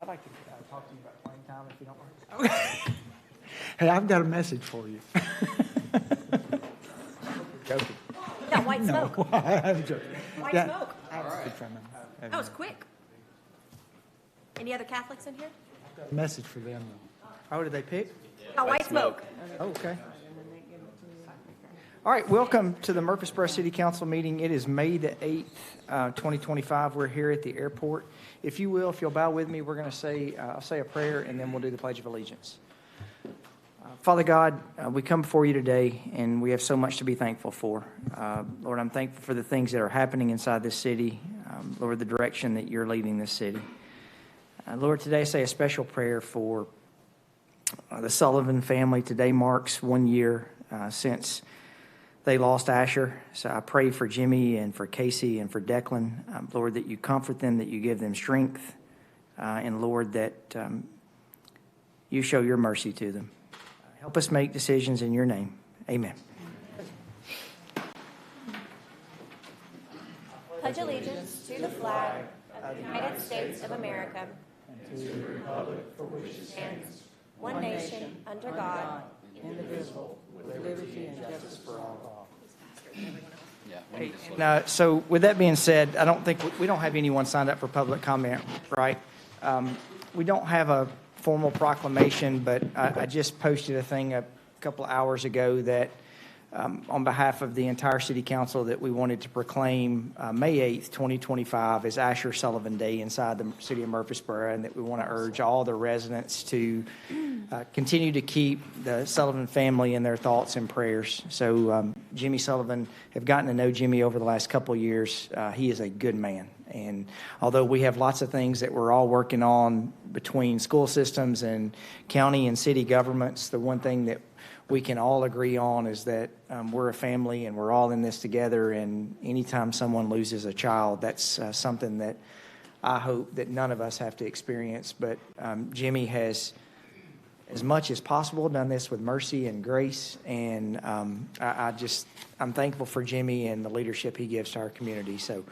I'd like to talk to you about playing time if you don't mind. Okay. Hey, I've got a message for you. Joking. Yeah, white smoke. No, I'm joking. White Yeah, smoke. I have a good friend. That was quick. Any other Catholics in here? A message for them. Oh, did they pick? Oh, white smoke. Oh, okay. All right, welcome to the Murfreesboro City Council meeting. It is May the 8th, 2025. We're here at the airport. If you will, if you'll bow with me, we're going to say, I'll say a prayer, and then we'll do the Pledge of Allegiance. Father God, we come before you today, and we have so much to be thankful for. Lord, I'm thankful for the things that are happening inside this city. Lord, the direction that you're leading this city. Lord, today I say a special prayer for the Sullivan family. Today marks 1 year since they lost Asher. So I pray for Jimmy and for Casey and for Declan. Lord, that you comfort them, that you give them strength, and Lord, that you show your mercy to them. Help us make decisions in your name. Amen. Pledge allegiance to the flag of the United States of America and to the republic for which it stands, one nation, under God, indivisible, with liberty and justice for all. Now, so with that being said, I don't think we don't have anyone signed up for public comment, right? We don't have a formal proclamation, but I just posted a thing a couple of hours ago that on behalf of the entire city council that we wanted to proclaim May 8th, 2025 as Asher Sullivan Day inside the city of Murfreesboro, and that we want to urge all the residents to continue to keep the Sullivan family in their thoughts and prayers. So Jimmy Sullivan, have gotten to know Jimmy over the last couple of years. He is a good man. And although we have lots of things that we're all working on between school systems and county and city governments, the one thing that we can all agree on is that we're a family and we're all in this together. And anytime someone loses a child, that's something that I hope that none of us have to experience. But Jimmy has, as much as possible, done this with mercy and grace. And I'm thankful for Jimmy and the leadership he gives to our community. So,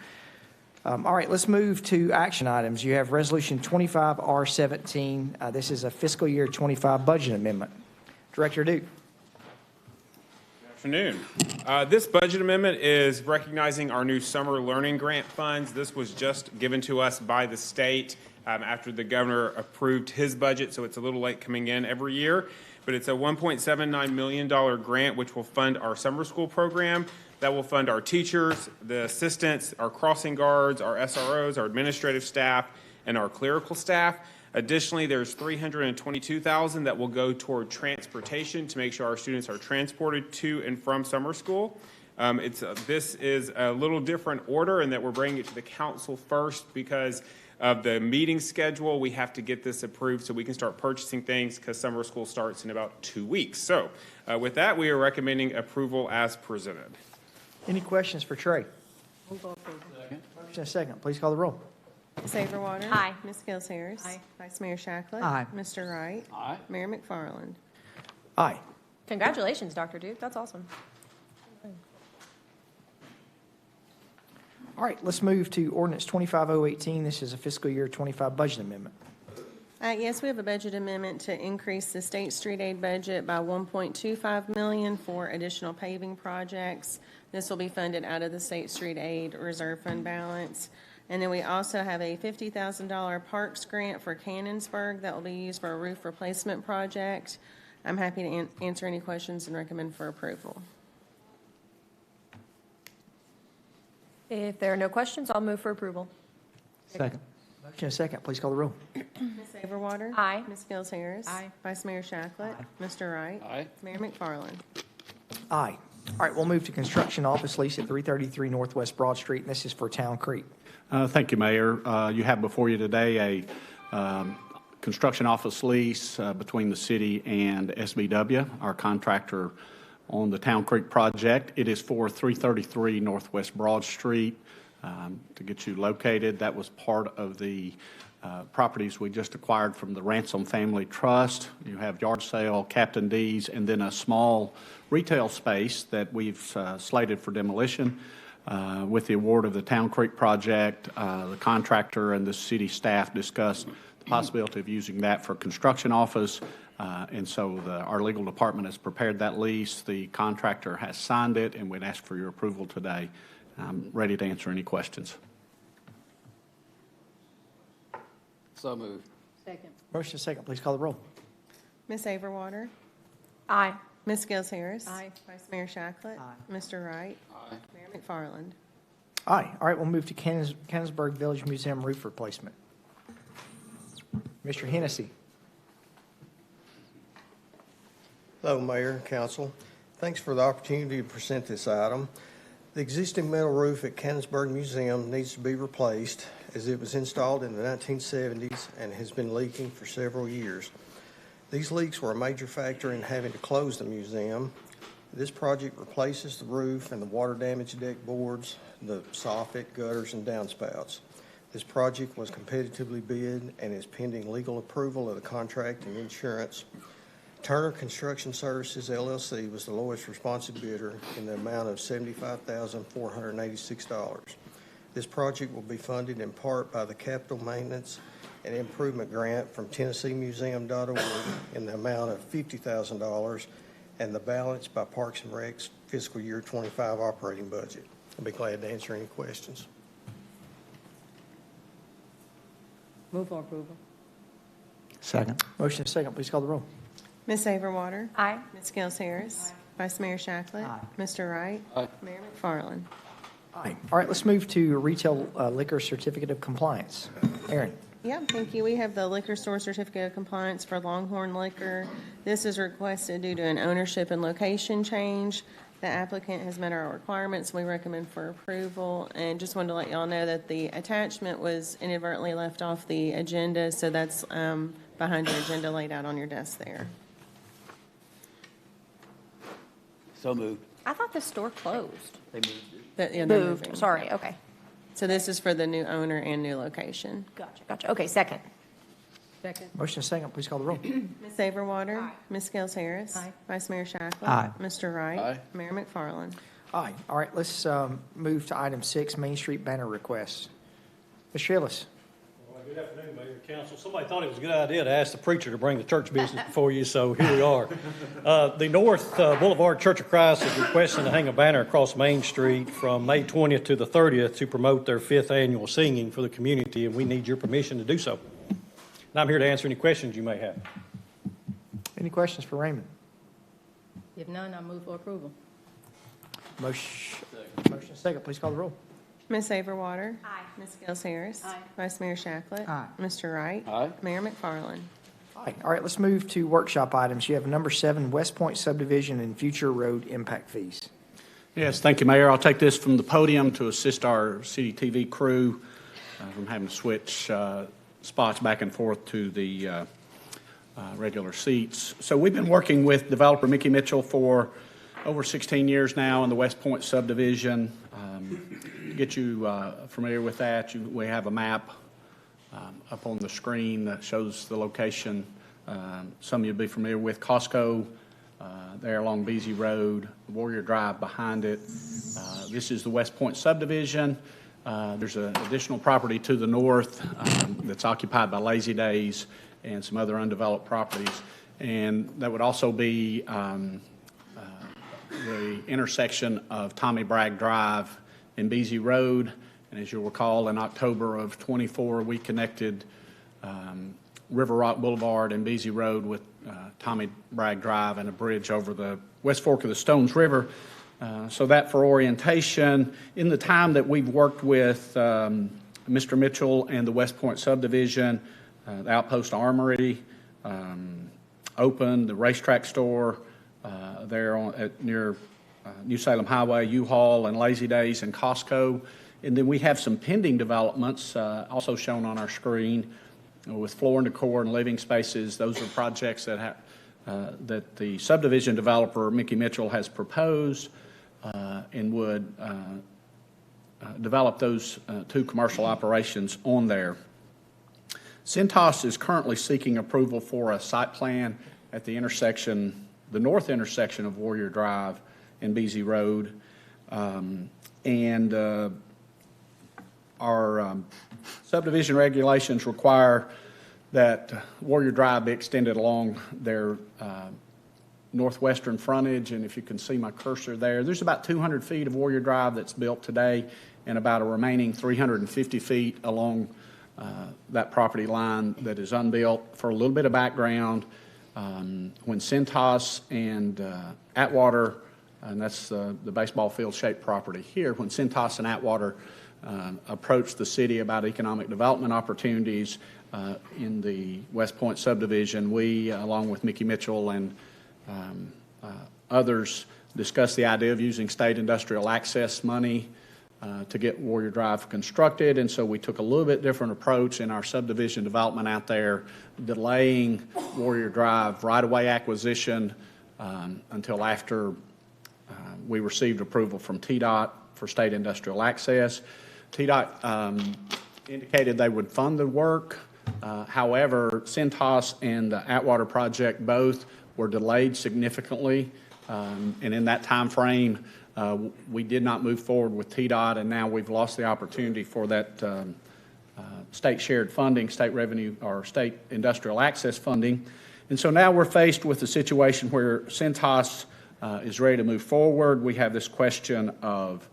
all right, let's move to action items. You have Resolution 25R17. This is a fiscal year 25 budget amendment. Director Duke. Good afternoon. This budget amendment is recognizing our new summer learning grant funds. This was just given to us by the state after the governor approved his budget, so it's a little late coming in every year. But it's a $1.79 million grant which will fund our summer school program. That will fund our teachers, the assistants, our crossing guards, our SROs, our administrative staff, and our clerical staff. Additionally, there's $322,000 that will go toward transportation to make sure our students are transported to and from summer school. This is a little different order in that we're bringing it to the council first because of the meeting schedule. We have to get this approved so we can start purchasing things because summer school starts in about 2 weeks. So with that, we are recommending approval as presented. Any questions for Trey? Motion and second. Please call the roll. Ms. Saberwater. Aye. Ms. Gills Harris. Aye. Vice Mayor Shacklet. Aye. Mr. Wright. Aye. Mayor McFarland. Aye. Congratulations, Dr. Duke. That's awesome. All right, let's move to ordinance 25018. This is a fiscal year 25 budget amendment. Yes, we have a budget amendment to increase the state street aid budget by $1.25 million for additional paving projects. This will be funded out of the state street aid reserve fund balance. And then we also have a $50,000 parks grant for Cannonsburg that will be used for a roof replacement project. I'm happy to answer any questions and recommend for approval. If there are no questions, I'll move for approval. Second. Motion and second. Please call the roll. Ms. Saberwater. Aye. Ms. Gills Harris. Aye. Vice Mayor Shacklet. Mr. Wright. Aye. Mayor McFarland. Aye. All right, we'll move to construction office lease at 333 Northwest Broad Street, and this is for Town Creek. Thank you, Mayor. You have before you today a construction office lease between the city and SBW, our contractor on the Town Creek project. It is for 333 Northwest Broad Street. To get you located, that was part of the properties we just acquired from the Ransom Family Trust. You have yard sale, Captain D's, and then a small retail space that we've slated for demolition. With the award of the Town Creek project, the contractor and the city staff discussed the possibility of using that for construction office. And so our legal department has prepared that lease. The contractor has signed it, and we'd ask for your approval today. I'm ready to answer any questions. So moved. Second. Motion second, please call the roll. Ms. Averwater, Aye. Ms. Scales Harris. Aye. Vice Mayor Shacklet. Aye. Mr. Wright. Aye. Mayor McFarland. Aye. All right, we'll move to Canonsburg Village Museum roof replacement. Mr. Hennessy. Hello, Mayor and Council. Thanks for the opportunity to present this item. The existing metal roof at Canonsburg Museum needs to be replaced as it was installed in the 1970s and has been leaking for several years. These leaks were a major factor in having to close the museum. This project replaces the roof and the water-damaged deck boards, the soffit, gutters, and downspouts. This project was competitively bid and is pending legal approval of the contract and insurance. Turner Construction Services, LLC, was the lowest responsive bidder in the amount of $75,486. This project will be funded in part by the Capital Maintenance and Improvement Grant from TennesseeMuseum.org in the amount of $50,000 and the balance by Parks and Rec's fiscal year 25 operating budget. I'll be glad to answer any questions. Move for approval. Second. Motion second, please call the roll. Ms. Averwater, Aye. Ms. Scales Harris. Vice Mayor Shacklet. Aye. Mr. Wright. Aye. Mayor McFarland. Aye. All right, let's move to retail liquor certificate of compliance. Aaron. Yeah, thank you. We have the liquor store certificate of compliance for Longhorn Liquor. This is requested due to an ownership and location change. The applicant has met our requirements. We recommend for approval. And just wanted to let y'all know that the attachment was inadvertently left off the agenda, so that's behind your agenda laid out on your desk there. So moved. I thought the store closed. They moved it. They're Moved, moving. sorry, okay. So this is for the new owner and new location. Gotcha. Okay, second. Second. Motion second, please call the roll. Ms. Averwater. Aye. Ms. Scales Harris. Aye. Vice Mayor Shacklet. Aye. Mr. Wright. Aye. Mayor McFarland. Aye. All right, let's move to item 6, Main Street banner requests. Mr. Hillis. Well, good afternoon, Mayor and Council. Somebody thought it was a good idea to ask the preacher to bring the church business before you, so here we are. The North Boulevard Church of Christ is requesting to hang a banner across Main Street from May 20th to the 30th to promote their 5th annual singing for the community, and we need your permission to do so. And I'm here to answer any questions you may have. Any questions for Raymond? If none, I move for approval. Motion second, please call the roll. Ms. Averwater. Aye. Ms. Scales Harris. Aye. Vice Mayor Shacklet. Aye. Mr. Wright. Aye. Mayor McFarland. Aye. All right, let's move to workshop items. You have number 7, West Point subdivision and future road impact fees. Yes, thank you, Mayor. I'll take this from the podium to assist our city TV crew from having to switch spots back and forth to the regular seats. So we've been working with developer Mickey Mitchell for over 16 years now in the West Point subdivision. To get you familiar with that, we have a map up on the screen that shows the location. Some of you will be familiar with Costco there along Beasy Road, Warrior Drive behind it. This is the West Point subdivision. There's an additional property to the north that's occupied by Lazy Days and some other undeveloped properties. And that would also be the intersection of Tommy Bragg Drive and Beasy Road. And as you'll recall, in October of '24, we connected River Rock Boulevard and Beasy Road with Tommy Bragg Drive and a bridge over the West Fork of the Stones River. So that for orientation. In the time that we've worked with Mr. Mitchell and the West Point subdivision, the Outpost Armory opened, the racetrack store there near New Salem Highway, U-Haul and Lazy Days and Costco. And then we have some pending developments also shown on our screen with Floor and Decor and Living Spaces. Those are projects that that the subdivision developer, Mickey Mitchell, has proposed and would develop those 2 commercial operations on there. Cintas is currently seeking approval for a site plan at the intersection, the north intersection of Warrior Drive and Beasy Road. Our subdivision regulations require that Warrior Drive be extended along their northwestern frontage, and if you can see my cursor there, there's about 200 feet of Warrior Drive that's built today, and about a remaining 350 feet along that property line that is unbuilt. For a little bit of background, when Cintas and Atwater, and that's the baseball field-shaped property here, when Cintas and Atwater approached the city about economic development opportunities in the West Point subdivision, we, along with Mickey Mitchell and others, discussed the idea of using state industrial access money to get Warrior Drive constructed, and so we took a little bit different approach in our subdivision development out there, delaying Warrior Drive right-of-way acquisition until after we received approval from TDOT for state industrial access. TDOT indicated they would fund the work. However, Cintas and the Atwater project both were delayed significantly, and in that time frame, we did not move forward with TDOT, and now we've lost the opportunity for that state shared funding, state revenue, or state industrial access funding. And so now we're faced with a situation where Cintas is ready to move forward. We have this question of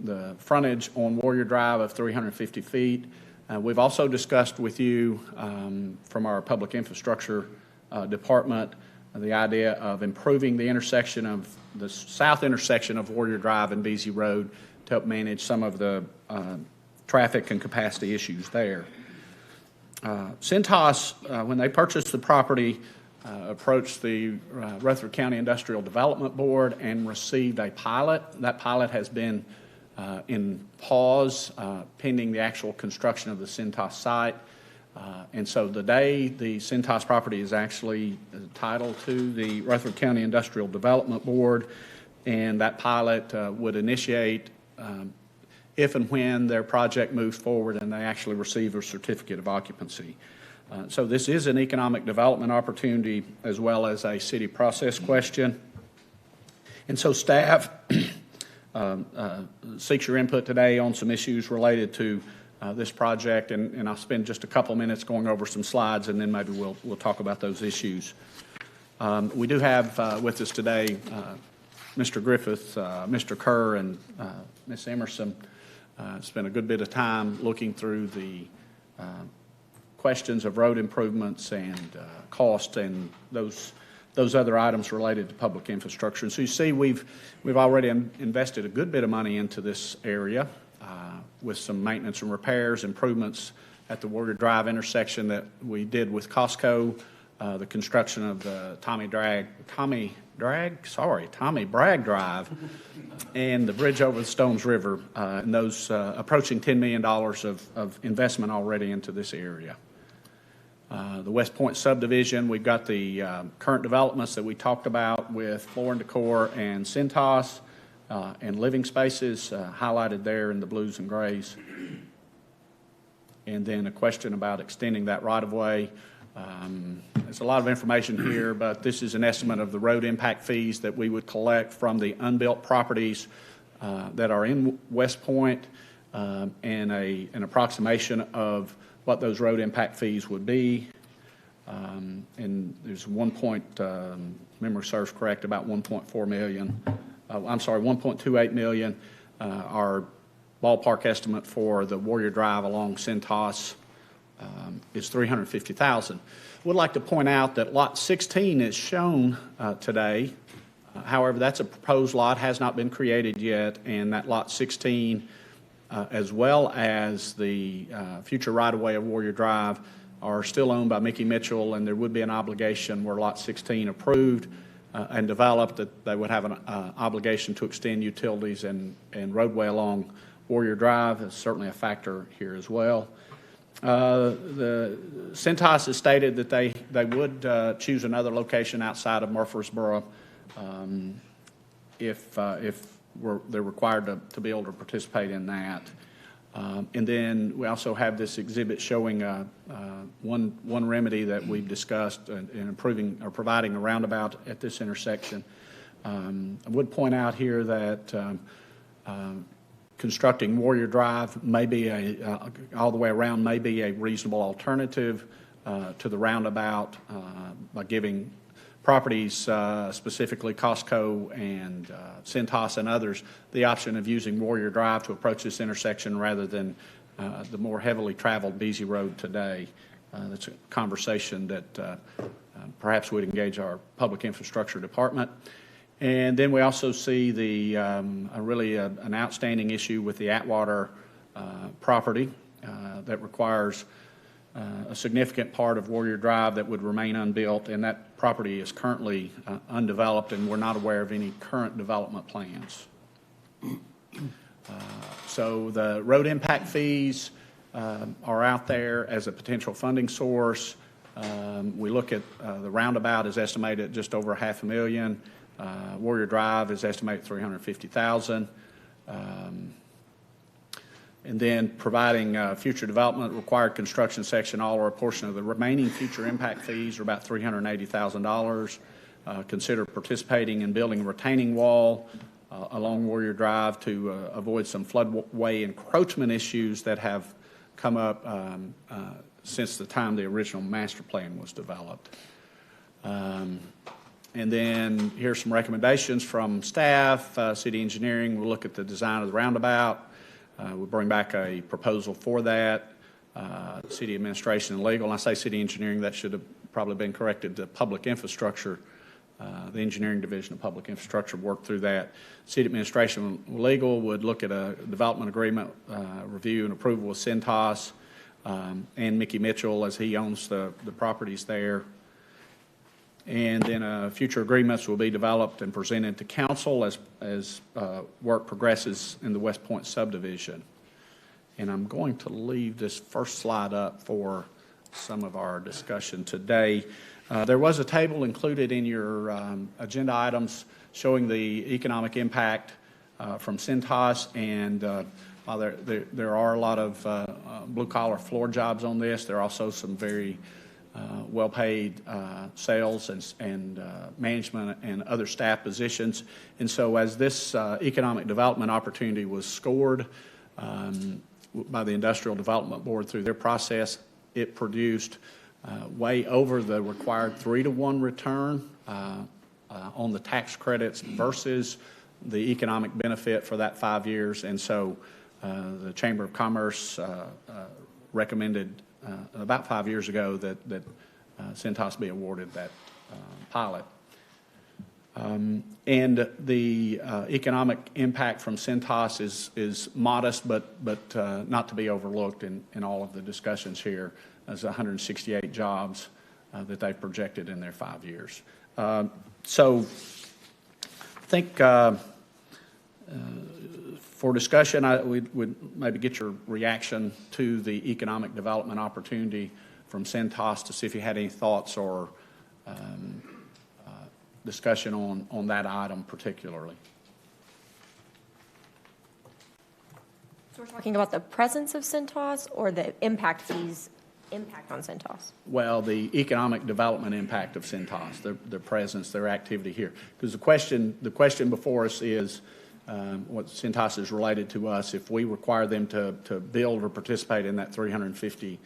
the frontage on Warrior Drive of 350 feet. We've also discussed with you from our public infrastructure department the idea of improving the intersection of the south intersection of Warrior Drive and Beasy Road to help manage some of the traffic and capacity issues there. Cintas, when they purchased the property, approached the Rutherford County Industrial Development Board and received a pilot. That pilot has been in pause pending the actual construction of the Cintas site. And so today, the Cintas property is actually titled to the Rutherford County Industrial Development Board, and that pilot would initiate if and when their project moves forward and they actually receive a certificate of occupancy. So this is an economic development opportunity as well as a city process question. And so staff seeks your input today on some issues related to this project, and I'll spend just a couple minutes going over some slides, and then maybe we'll talk about those issues. We do have with us today Mr. Griffith, Mr. Kerr, and Ms. Emerson. Spent a good bit of time looking through the questions of road improvements and cost and those other items related to public infrastructure. And so you see we've already invested a good bit of money into this area with some maintenance and repairs, improvements at the Warrior Drive intersection that we did with Costco, the construction of the Tommy Bragg Drive, and the bridge over the Stones River, and those approaching $10 million of investment already into this area. The West Point subdivision, we've got the current developments that we talked about with Floor and Decor and Cintas, and living spaces highlighted there in the blues and grays. And then a question about extending that right-of-way. There's a lot of information here, but this is an estimate of the road impact fees that we would collect from the unbuilt properties that are in West Point, and an approximation of what those road impact fees would be. And there's memory serves correct, about 1.4 million. I'm sorry, 1.28 million. Our ballpark estimate for the Warrior Drive along Cintas is $350,000. Would like to point out that Lot 16 is shown today. However, that's a proposed lot, has not been created yet, and that Lot 16, as well as the future right-of-way of Warrior Drive, are still owned by Mickey Mitchell, and there would be an obligation where Lot 16 approved and developed that they would have an obligation to extend utilities and roadway along Warrior Drive. Is certainly a factor here as well. The Cintas has stated that they would choose another location outside of Murfreesboro if they're required to be able to participate in that. And then we also have this exhibit showing one remedy that we've discussed in improving or providing a roundabout at this intersection. I would point out here that constructing Warrior Drive may be all the way around may be a reasonable alternative to the roundabout by giving properties, specifically Costco and Cintas and others, the option of using Warrior Drive to approach this intersection rather than the more heavily traveled Beasy Road today. That's a conversation that perhaps we'd engage our public infrastructure department. And then we also see the an outstanding issue with the Atwater property that requires a significant part of Warrior Drive that would remain unbuilt, and that property is currently undeveloped, and we're not aware of any current development plans. So the road impact fees are out there as a potential funding source. We look at the roundabout is estimated at just over $500,000. Warrior Drive is estimated at $350,000. And then providing future development required construction section, all or a portion of the remaining future impact fees are about $380,000. Consider participating in building a retaining wall along Warrior Drive to avoid some floodway encroachment issues that have come up since the time the original master plan was developed. And then here's some recommendations from staff. City engineering will look at the design of the roundabout. We'll bring back a proposal for that. City administration and legal, and I say city engineering, that should have probably been corrected to public infrastructure. The engineering division of public infrastructure worked through that. City administration and legal would look at a development agreement review and approval with Cintas and Mickey Mitchell, as he owns the properties there. And then future agreements will be developed and presented to council as work progresses in the West Point subdivision. And I'm going to leave this first slide up for some of our discussion today. There was a table included in your agenda items showing the economic impact from Cintas, and while there are a lot of blue-collar floor jobs on this, there are also some very well-paid sales and management and other staff positions. And so as this economic development opportunity was scored by the Industrial Development Board through their process, it produced way over the required 3-to-1 return on the tax credits versus the economic benefit for that 5 years. And so the Chamber of Commerce recommended about 5 years ago that Cintas be awarded that pilot. And the economic impact from Cintas is modest, but not to be overlooked in all of the discussions here. There's 168 jobs that they've projected in their 5 years. So I think for discussion, we'd maybe get your reaction to the economic development opportunity from Cintas to see if you had any thoughts or discussion on that item particularly. So we're talking about the presence of Cintas or the impact fees impact on Cintas? Well, the economic development impact of Cintas, their presence, their activity here. Because the question before us is what Cintas is related to us. If we require them to build or participate in that 350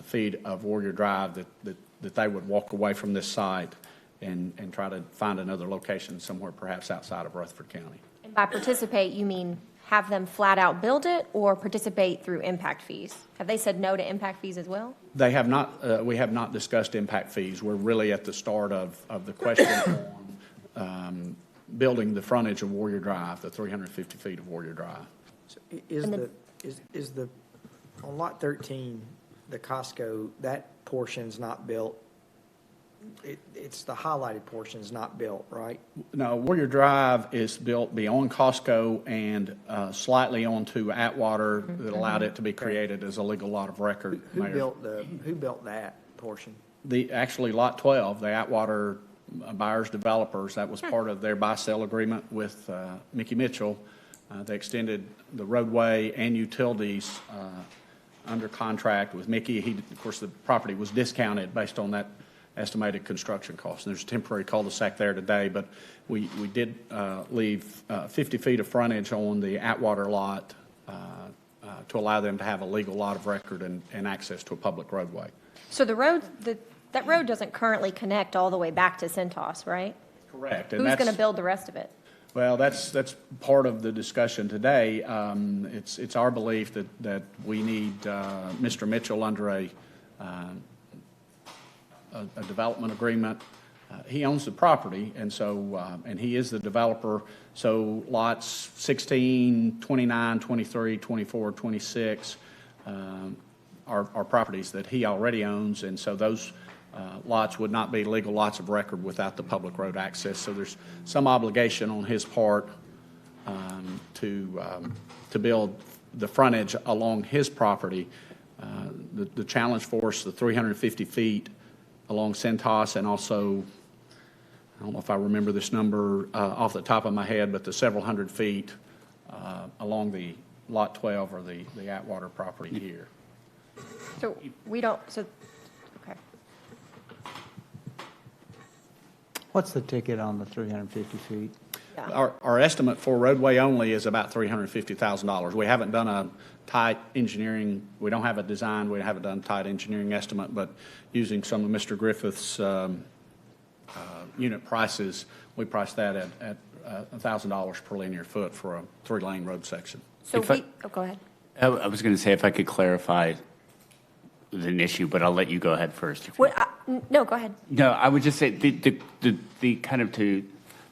feet of Warrior Drive, that they would walk away from this site and try to find another location somewhere perhaps outside of Rutherford County. And by participate, you mean have them flat out build it or participate through impact fees? Have they said no to impact fees as well? They have not. We have not discussed impact fees. We're really at the start of the question on building the frontage of Warrior Drive, the 350 feet of Warrior Drive. So is the on lot 13, the Costco, that portion's not built? It's the highlighted portion's not built, right? No, Warrior Drive is built beyond Costco and slightly onto Atwater that allowed it to be created as a legal lot of record. Who built that portion? Actually, lot 12, the Atwater buyers developers, that was part of their buy-sell agreement with Mickey Mitchell. They extended the roadway and utilities under contract with Mickey. Of course, the property was discounted based on that estimated construction cost. And there's a temporary cul-de-sac there today, but we did leave 50 feet of frontage on the Atwater lot to allow them to have a legal lot of record and access to a public roadway. So that road doesn't currently connect all the way back to Centos, right? Correct. Who's going to build the rest of it? Well, that's part of the discussion today. It's our belief that we need Mr. Mitchell under a development agreement. He owns the property, and so, and he is the developer. So lots 16, 29, 23, 24, 26 are properties that he already owns, and so those lots would not be legal lots of record without the public road access. So there's some obligation on his part to build the frontage along his property. The challenge for us, the 350 feet along Centos, and also, I don't know if I remember this number off the top of my head, but the several hundred feet along the Lot 12 or the Atwater property here. So we don't, so, okay. What's the ticket on the 350 feet? Yeah. Our estimate for roadway only is about $350,000. We haven't done a tight engineering, we don't have a design, we haven't done a tight engineering estimate, but using some of Mr. Griffith's unit prices, we priced that at $1,000 per linear foot for a 3-lane road section. So If I- go ahead. I was going to say if I could clarify an issue, but I'll let you go ahead first. No, go ahead. No, I would just say the kind of to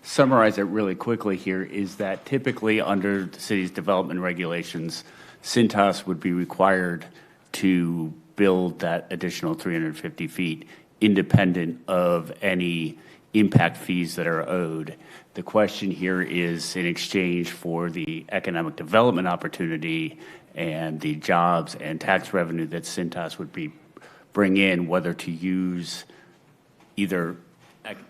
summarize it really quickly here is that typically under the city's development regulations, Cintas would be required to build that additional 350 feet independent of any impact fees that are owed. The question here is in exchange for the economic development opportunity and the jobs and tax revenue that Cintas would bring in, whether to use either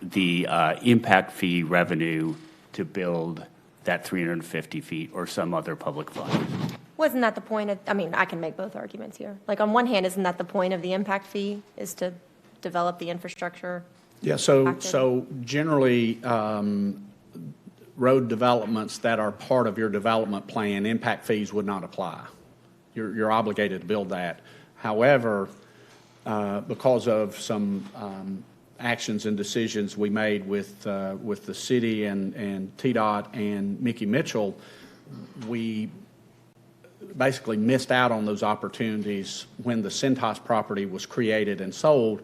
the impact fee revenue to build that 350 feet or some other public fund. Wasn't that the point of, I mean, I can make both arguments here. Like, on one hand, isn't that the point of the impact fee, is to develop the infrastructure? Yeah, so Active. generally, road developments that are part of your development plan, impact fees would not apply. You're obligated to build that. However, because of some actions and decisions we made with the city and TDOT and Mickey Mitchell, we basically missed out on those opportunities when the Cintas property was created and sold,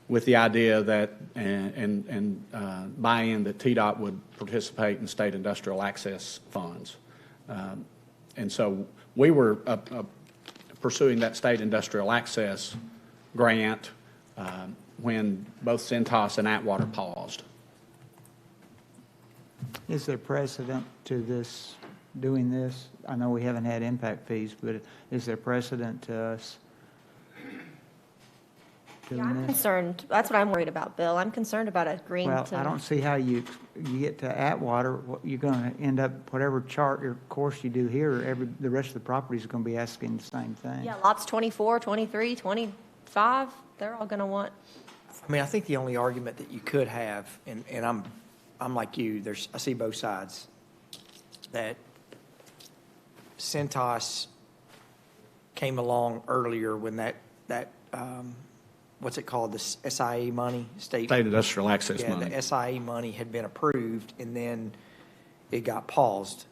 with the idea that, and buy-in that TDOT would participate in state industrial access funds. And so we were pursuing that state industrial access grant when both Cintas and Atwater paused. Is there precedent to this, doing this? I know we haven't had impact fees, but is there precedent to us Yeah, I'm doing this? concerned, that's what I'm worried about, Bill. I'm concerned about agreeing Well, to. I don't see how you get to Atwater, you're going to end up, whatever chart or course you do here, the rest of the property is going to be asking the same thing. Yeah, lots 24, 23, 25, they're all going to want. I mean, I think the only argument that you could have, and I'm like you, I see both sides, that Cintas came along earlier when that what's it called, the SIE money, State industrial access yeah, money. the SIE money had been approved, and then it got paused.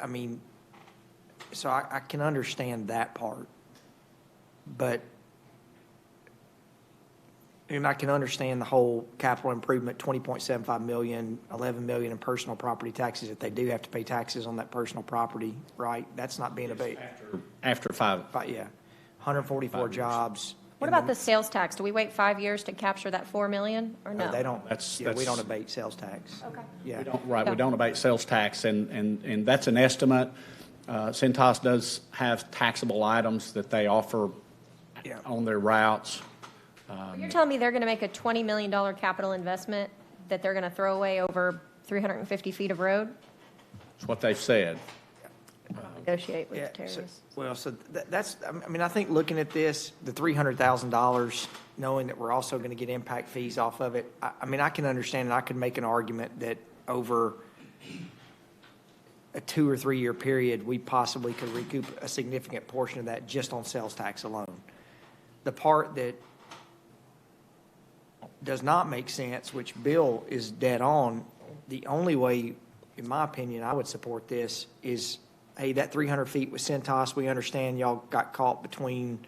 I mean, so I can understand that part, but, and I can understand the whole capital improvement, 20.75 million, 11 million in personal property taxes, if they do have to pay taxes on that personal property, right? That's not being abated. After five. But yeah, 144 years. jobs. What about the sales tax? Do we wait 5 years to capture that 4 million, or no? They don't, That's- yeah, we that's- don't abate sales tax. Okay. Yeah. Right, we don't abate sales tax, and that's an estimate. Cintas does have taxable items that they offer Yeah. on their routes. You're telling me they're going to make a $20 million capital investment that they're going to throw away over 350 feet of road? That's what they've said. Negotiate with Yeah, the terrorists. well, so that's, I mean, I think looking at this, the $300,000, knowing that we're also going to get impact fees off of it, I mean, I can understand, and I could make an argument that over a 2 or 3 year period, we possibly could recoup a significant portion of that just on sales tax alone. The part that does not make sense, which Bill is dead on, the only way, in my opinion, I would support this is, hey, that 300 feet with Centos, we understand y'all got caught between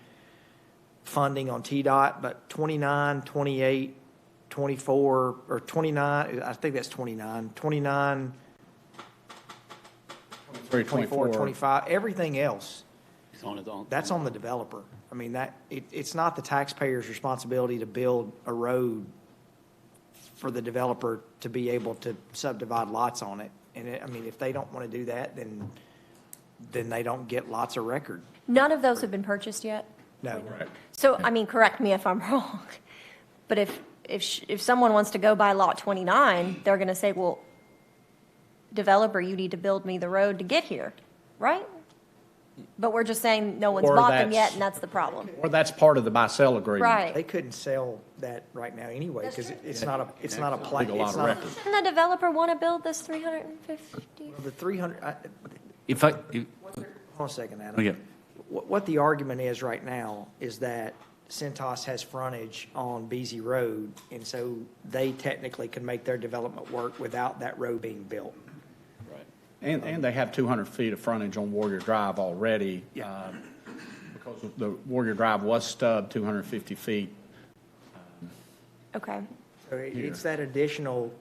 funding on TDOT, but 29, 28, 24, or 29, I think that's 29, 29, 24, 25, everything else, that's on the developer. I mean, it's not the taxpayer's responsibility to build a road for the developer to be able to subdivide lots on it. And I mean, if they don't want to do that, then they don't get lots of record. None of those have been purchased yet? No. So, I mean, correct me if I'm wrong, but if someone wants to go buy lot 29, they're going to say, well, developer, you need to build me the road to get here, right? But we're just saying no one's Or bought them that's- yet, and that's the problem. Or that's part of the buy-sell agreement. Right. They couldn't sell that right now anyway, because it's not a plat, Legal lot it's of not, record. Doesn't the developer want to build this 350? the 300, If I, hold on a second, Adam. okay. What the argument is right now is that Centos has frontage on Beasy Road, and so they technically can make their development work without that road being built. And they have 200 feet of frontage on Warrior Drive already. Because the Warrior Drive was stubbed 250 feet. Okay. So it's that additional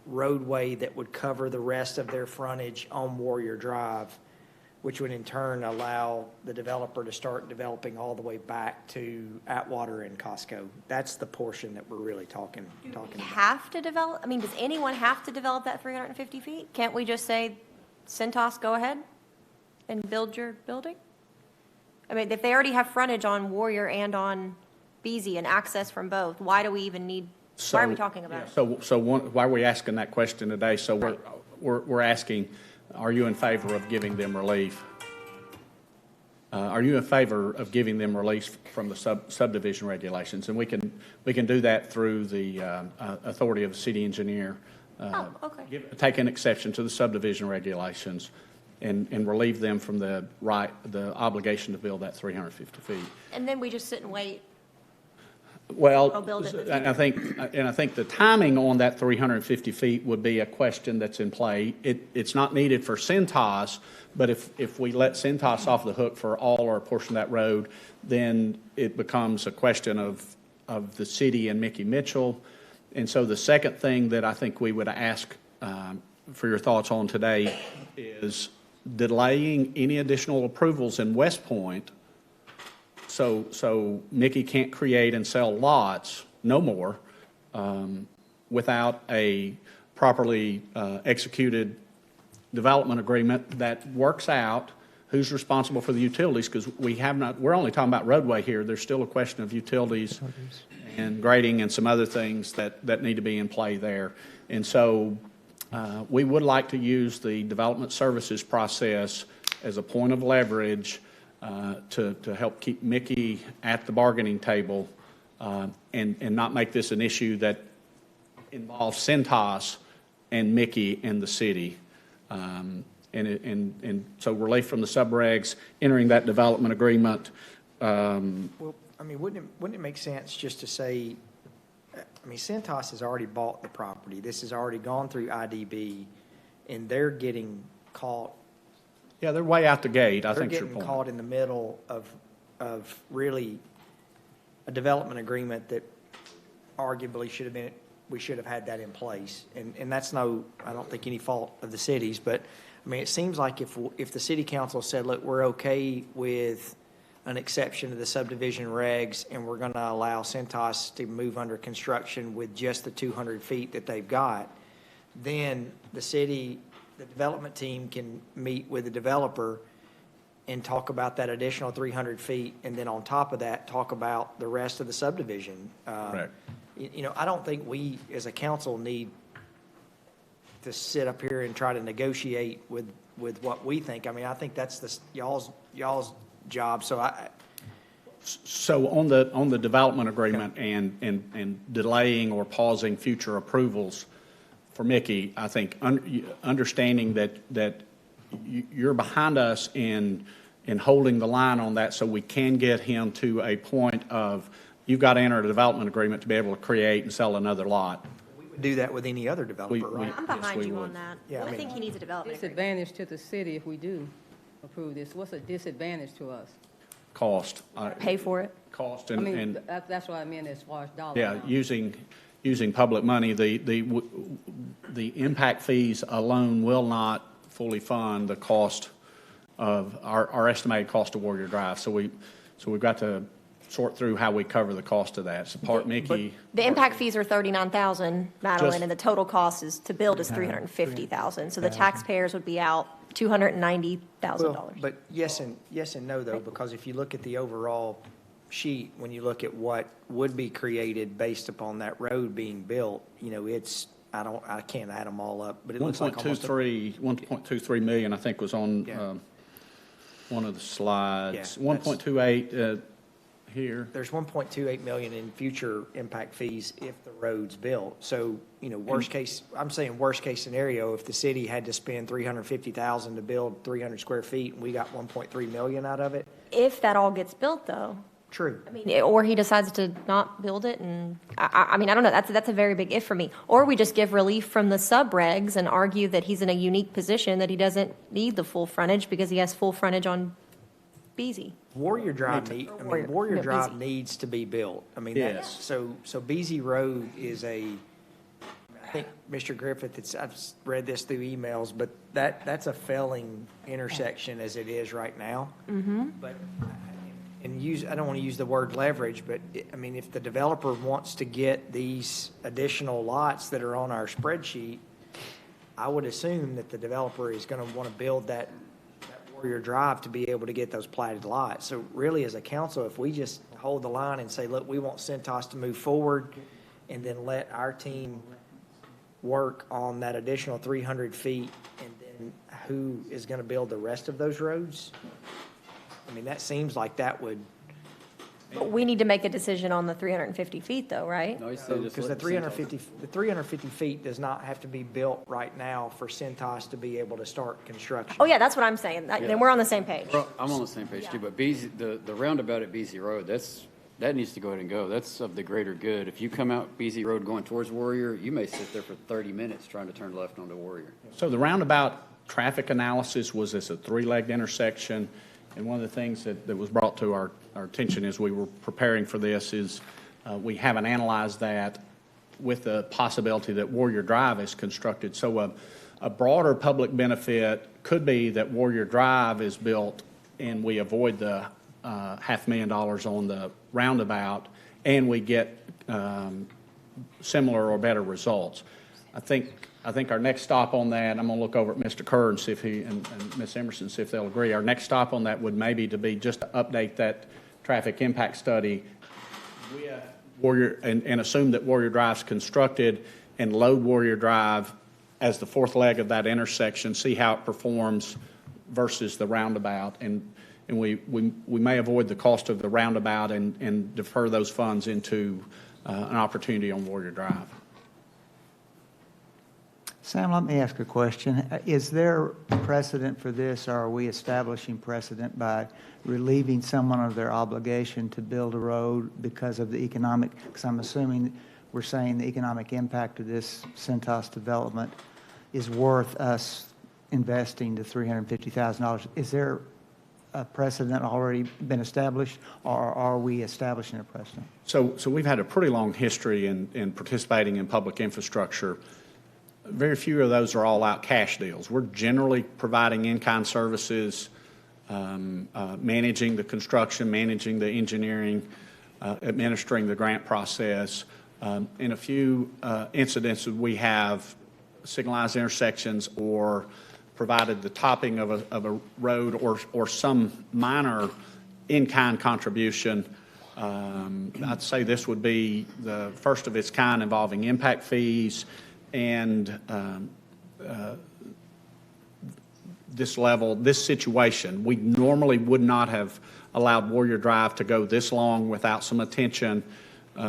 roadway that would cover the rest of their frontage on Warrior Drive, which would in turn allow the developer to start developing all the way back to Atwater and Costco. That's the portion that we're really talking about. Have to develop, I mean, does anyone have to develop that 350 feet? Can't we just say, Centos, go ahead and build your building? I mean, if they already have frontage on Warrior and on Beasy and access from both, why do we even need, why are we talking about it? Why are we asking that question today? So we're asking, are you in favor of giving them relief? Are you in favor of giving them relief from the subdivision regulations? And we can do that through the authority of the city engineer. Okay. Take an exception to the subdivision regulations and relieve them from the obligation to build that 350 feet. And then we just sit and wait. Well, I'll build it. and I think the timing on that 350 feet would be a question that's in play. It's not needed for Centos, but if we let Centos off the hook for all or a portion of that road, then it becomes a question of the city and Mickey Mitchell. And so the second thing that I think we would ask for your thoughts on today is delaying any additional approvals in West Point. So Mickey can't create and sell lots, no more, without a properly executed development agreement that works out who's responsible for the utilities, because we're only talking about roadway here. There's still a question of utilities and grading and some other things that need to be in play there. And so we would like to use the development services process as a point of leverage to help keep Mickey at the bargaining table and not make this an issue that involves Centos and Mickey and the city. And so relief from the subregs, entering that development agreement. Well, I mean, wouldn't it make sense just to say, I mean, Centos has already bought the property. This has already gone through IDB, and they're getting caught. Yeah, they're way out the gate, I think They're your getting point. caught in the middle of really a development agreement that arguably we should have had that in place. And that's I don't think any fault of the cities, but I mean, it seems like if the city council said, look, we're okay with an exception to the subdivision regs, and we're going to allow Centos to move under construction with just the 200 feet that they've got, then the development team can meet with the developer and talk about that additional 300 feet, and then on top of that, talk about the rest of the subdivision. Correct. You know, I don't think we, as a council, need to sit up here and try to negotiate with what we think. I mean, I think that's y'all's job, so So on the development agreement and delaying or pausing future approvals, for Mickey, I think, understanding that you're behind us in holding the line on that so we can get him to a point of, you've got to enter a development agreement to be able to create and sell another lot. We would do that with any other developer, right? I'm Yes, behind we you would. on that. Yeah, I I mean- think he needs a development agreement. Disadvantage to the city if we do approve this. What's a disadvantage to us? Cost. Pay for it. Cost I and, mean, that's what I meant as far as dollar yeah, amount. using public money, the impact fees alone will not fully fund the cost of our estimated cost of Warrior Drive. So we've got to sort through how we cover the cost of that. So part Mickey, The impact fees are 39,000, Madeline, Just- and the total cost is to build is 350,000. So the taxpayers would be out $290,000. Well, but yes and no, though, because if you look at the overall sheet, when you look at what would be created based upon that road being built, it's, I can't add them all up, but it looks like almost. 1.23 million, I think, was on Yeah. one of the slides. Yeah, 1.28 here. There's 1.28 million in future impact fees if the road's built. So, worst case, I'm saying worst case scenario, if the city had to spend 350,000 to build 300 square feet and we got 1.3 million out of it, If that all gets built, though. true. I mean, or he decides to not build it, and, I mean, I don't know, that's a very big if for me. Or we just give relief from the sub-regs and argue that he's in a unique position, that he doesn't need the full frontage because he has full frontage on Beasy. Warrior Drive Warrior no, Drive Beasy. needs to be built. I mean, Yes. so Beasy Road is I think Mr. Griffith, I've read this through emails, but that's a failing intersection as it is right now. Mm-hmm. But, I don't want to use the word leverage, but, I mean, if the developer wants to get these additional lots that are on our spreadsheet, I would assume that the developer is going to want to build that Warrior Drive to be able to get those platted lots. So really, as a council, if we just hold the line and say, look, we want Cintas to move forward, and then let our team work on that additional 300 feet, and then who is going to build the rest of those roads? I mean, that seems like that would, But we need to make a decision on the 350 feet, though, right? because the 350 feet does not have to be built right now for Cintas to be able to start construction. Oh, yeah, that's what I'm saying. Then we're on the same page. Well, I'm on the same page too, but the roundabout at BZ Road, that needs to go ahead and go. That's of the greater good. If you come out BZ Road going towards Warrior, you may sit there for 30 minutes trying to turn left onto Warrior. So the roundabout traffic analysis was this a three-legged intersection, and one of the things that was brought to our attention as we were preparing for this is we haven't analyzed that with the possibility that Warrior Drive is constructed. So a broader public benefit could be that Warrior Drive is built and we avoid the $500,000 on the roundabout, and we get similar or better results. I think our next stop on that, I'm going to look over at Mr. Kerr and see if he and Ms. Emerson, see if they'll agree. Our next stop on that would maybe to be just to update that traffic impact study with Warrior and assume that Warrior Drive's constructed and load Warrior Drive as the fourth leg of that intersection, see how it performs versus the roundabout. And we may avoid the cost of the roundabout and defer those funds into an opportunity on Warrior Drive. Sam, let me ask a question. Is there precedent for this, or are we establishing precedent by relieving someone of their obligation to build a road because of the economic, because I'm assuming we're saying the economic impact of this Cintas development is worth us investing the $350,000. Is there a precedent already been established, or are we establishing a precedent? So we've had a pretty long history in participating in public infrastructure. Very few of those are all-out cash deals. We're generally providing in-kind services, managing the construction, managing the engineering, administering the grant process. In a few incidences, we have signalized intersections or provided the topping of a road or some minor in-kind contribution. I'd say this would be the first of its kind involving impact fees and this situation. We normally would not have allowed Warrior Drive to go this long without some attention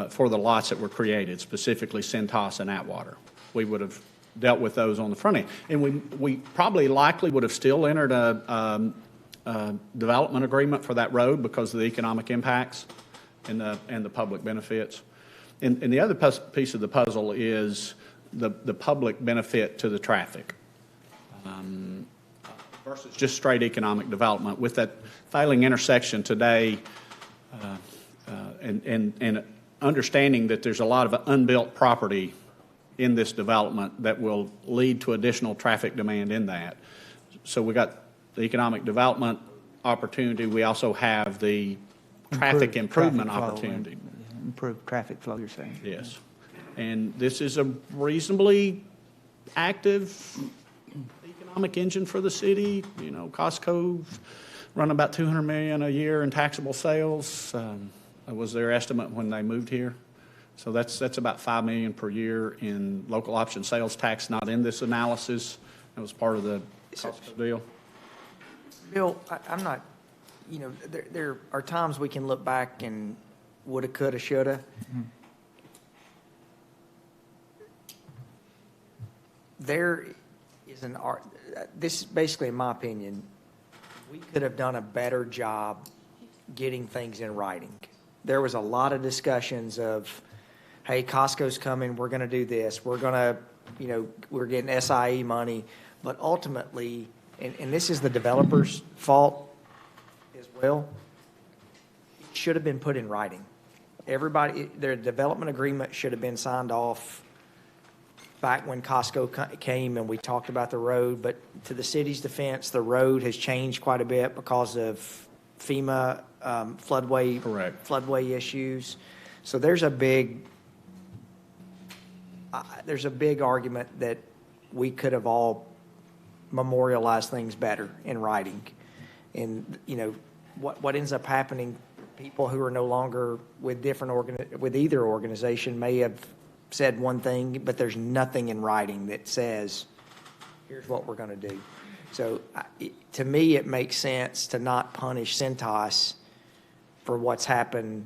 for the lots that were created, specifically Cintas and Atwater. We would have dealt with those on the front end. And we probably likely would have still entered a development agreement for that road because of the economic impacts and the public benefits. And the other piece of the puzzle is the public benefit to the traffic versus just straight economic development. With that failing intersection today, and understanding that there's a lot of unbuilt property in this development that will lead to additional traffic demand in that. So we got the economic development opportunity. We also have the traffic improvement opportunity. Improved traffic flow, you're saying? Yes. And this is a reasonably active economic engine for the city. You know, Costco run about $200 million a year in taxable sales. Was their estimate when they moved here. So that's about $5 million per year in local option sales tax, not in this analysis. That was part of the Costco deal. Bill, I'm not, you know, there are times we can look back and woulda, coulda, shoulda. There is an art, this is basically, in my opinion, we could have done a better job getting things in writing. There was a lot of discussions of, hey, Costco's coming, we're going to do this, we're going to, you know, we're getting SIE money, but ultimately, and this is the developer's fault as well, it should have been put in writing. Everybody, their development agreement should have been signed off back when Costco came and we talked about the road, but to the city's defense, the road has changed quite a bit because of FEMA floodway issues. So there's a big argument that we could have all memorialized things better in writing. And, you know, what ends up happening, people who are no longer with with either organization may have said one thing, but there's nothing in writing that says, here's what we're going to do. So to me, it makes sense to not punish Cintas for what's happened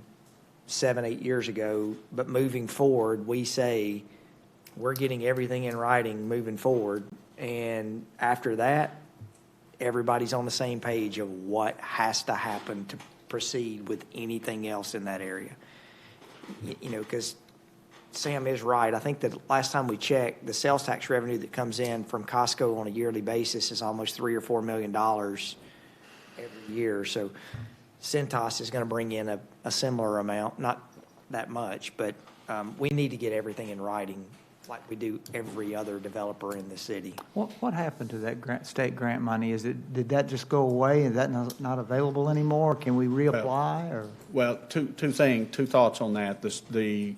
7-8 years ago, but moving forward, we say we're getting everything in writing moving forward. And after that, everybody's on the same page of what has to happen to proceed with anything else in that area. You know, because Sam is right. I think that last time we checked, the sales tax revenue that comes in from Costco on a yearly basis is almost $3 or $4 million every year. So Cintas is going to bring in a similar amount, not that much, but we need to get everything in writing like we do every other developer in the city. What happened to that state grant money? Did that just go away? Is that not available anymore? Can we reapply? Well, two thoughts on that. The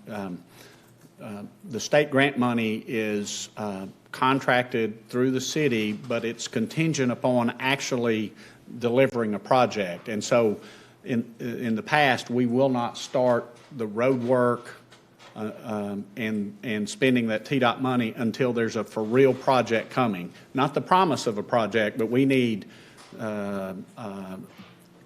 state grant money is contracted through the city, but it's contingent upon actually delivering a project. And so in the past, we will not start the road work and spending that TDOT money until there's a for real project coming. Not the promise of a project, but we need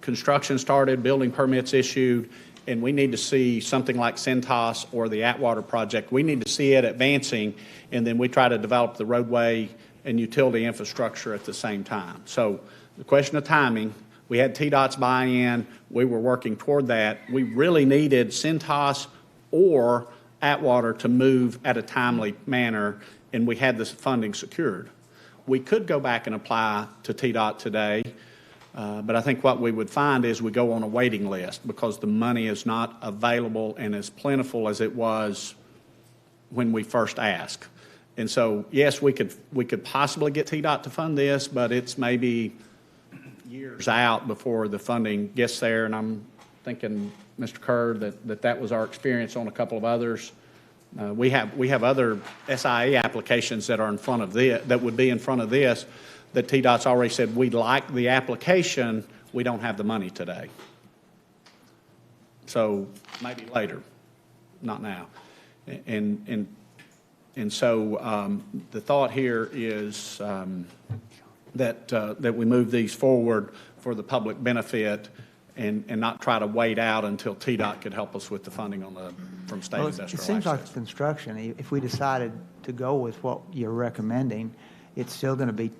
construction started, building permits issued, and we need to see something like Cintas or the Atwater project. We need to see it advancing, and then we try to develop the roadway and utility infrastructure at the same time. So the question of timing, we had TDOT's buy-in. We were working toward that. We really needed Cintas or Atwater to move at a timely manner, and we had this funding secured. We could go back and apply to TDOT today, but I think what we would find is we go on a waiting list because the money is not available and as plentiful as it was when we first asked. And so, yes, we could possibly get TDOT to fund this, but it's maybe years out before the funding gets there. And I'm thinking, Mr. Kerr, that was our experience on a couple of others. We have other SIA applications that are in front of this, that would be in front of this, that TDOT's already said, we'd like the application, we don't have the money today. So maybe later, not now. And so the thought here is that we move these forward for the public benefit and not try to wait out until TDOT could help us with the funding from state Well, industrial it seems like access. the construction, if we decided to go with what you're recommending, it's still going to be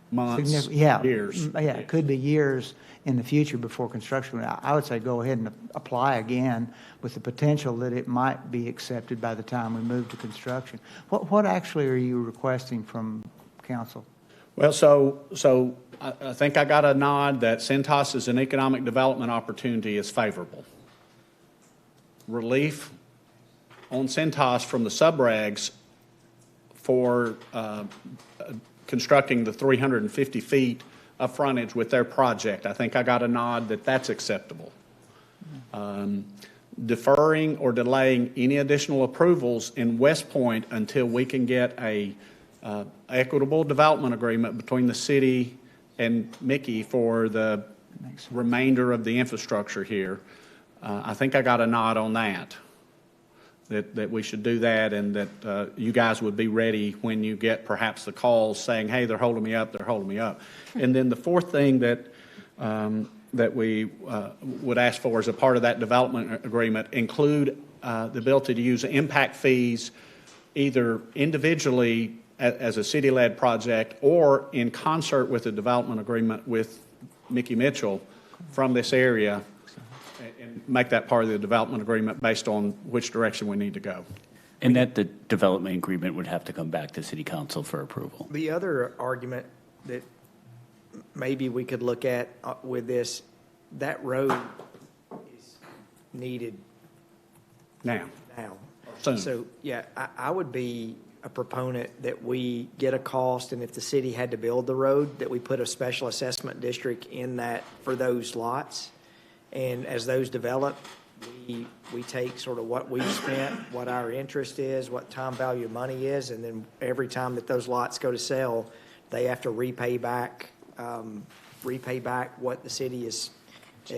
Months, yeah, years. Yeah, it could be years in the future before construction. I would say go ahead and apply again with the potential that it might be accepted by the time we move to construction. What actually are you requesting from council? Well, so I think I got a nod that Centos as an economic development opportunity is favorable. Relief on Centos from the subregs for constructing the 350 feet of frontage with their project. I think I got a nod that that's acceptable. Deferring or delaying any additional approvals in West Point until we can get a equitable development agreement between the city and Mickey for the remainder of the infrastructure here. I think I got a nod on that we should do that, and that you guys would be ready when you get perhaps the calls saying, hey, they're holding me up, they're holding me up. And then the fourth thing that we would ask for as a part of that development agreement include the ability to use impact fees either individually as a city-led project or in concert with a development agreement with Mickey Mitchell from this area, and make that part of the development agreement based on which direction we need to go. And that the development agreement would have to come back to city council for approval. The other argument that maybe we could look at with this, that road is needed Now. Soon. So, yeah, I would be a proponent that we get a cost, and if the city had to build the road, that we put a special assessment district in that for those lots. And as those develop, we take sort of what we've spent, what our interest is, what time value of money is, and then every time that those lots go to sell, they have to repay back what the city has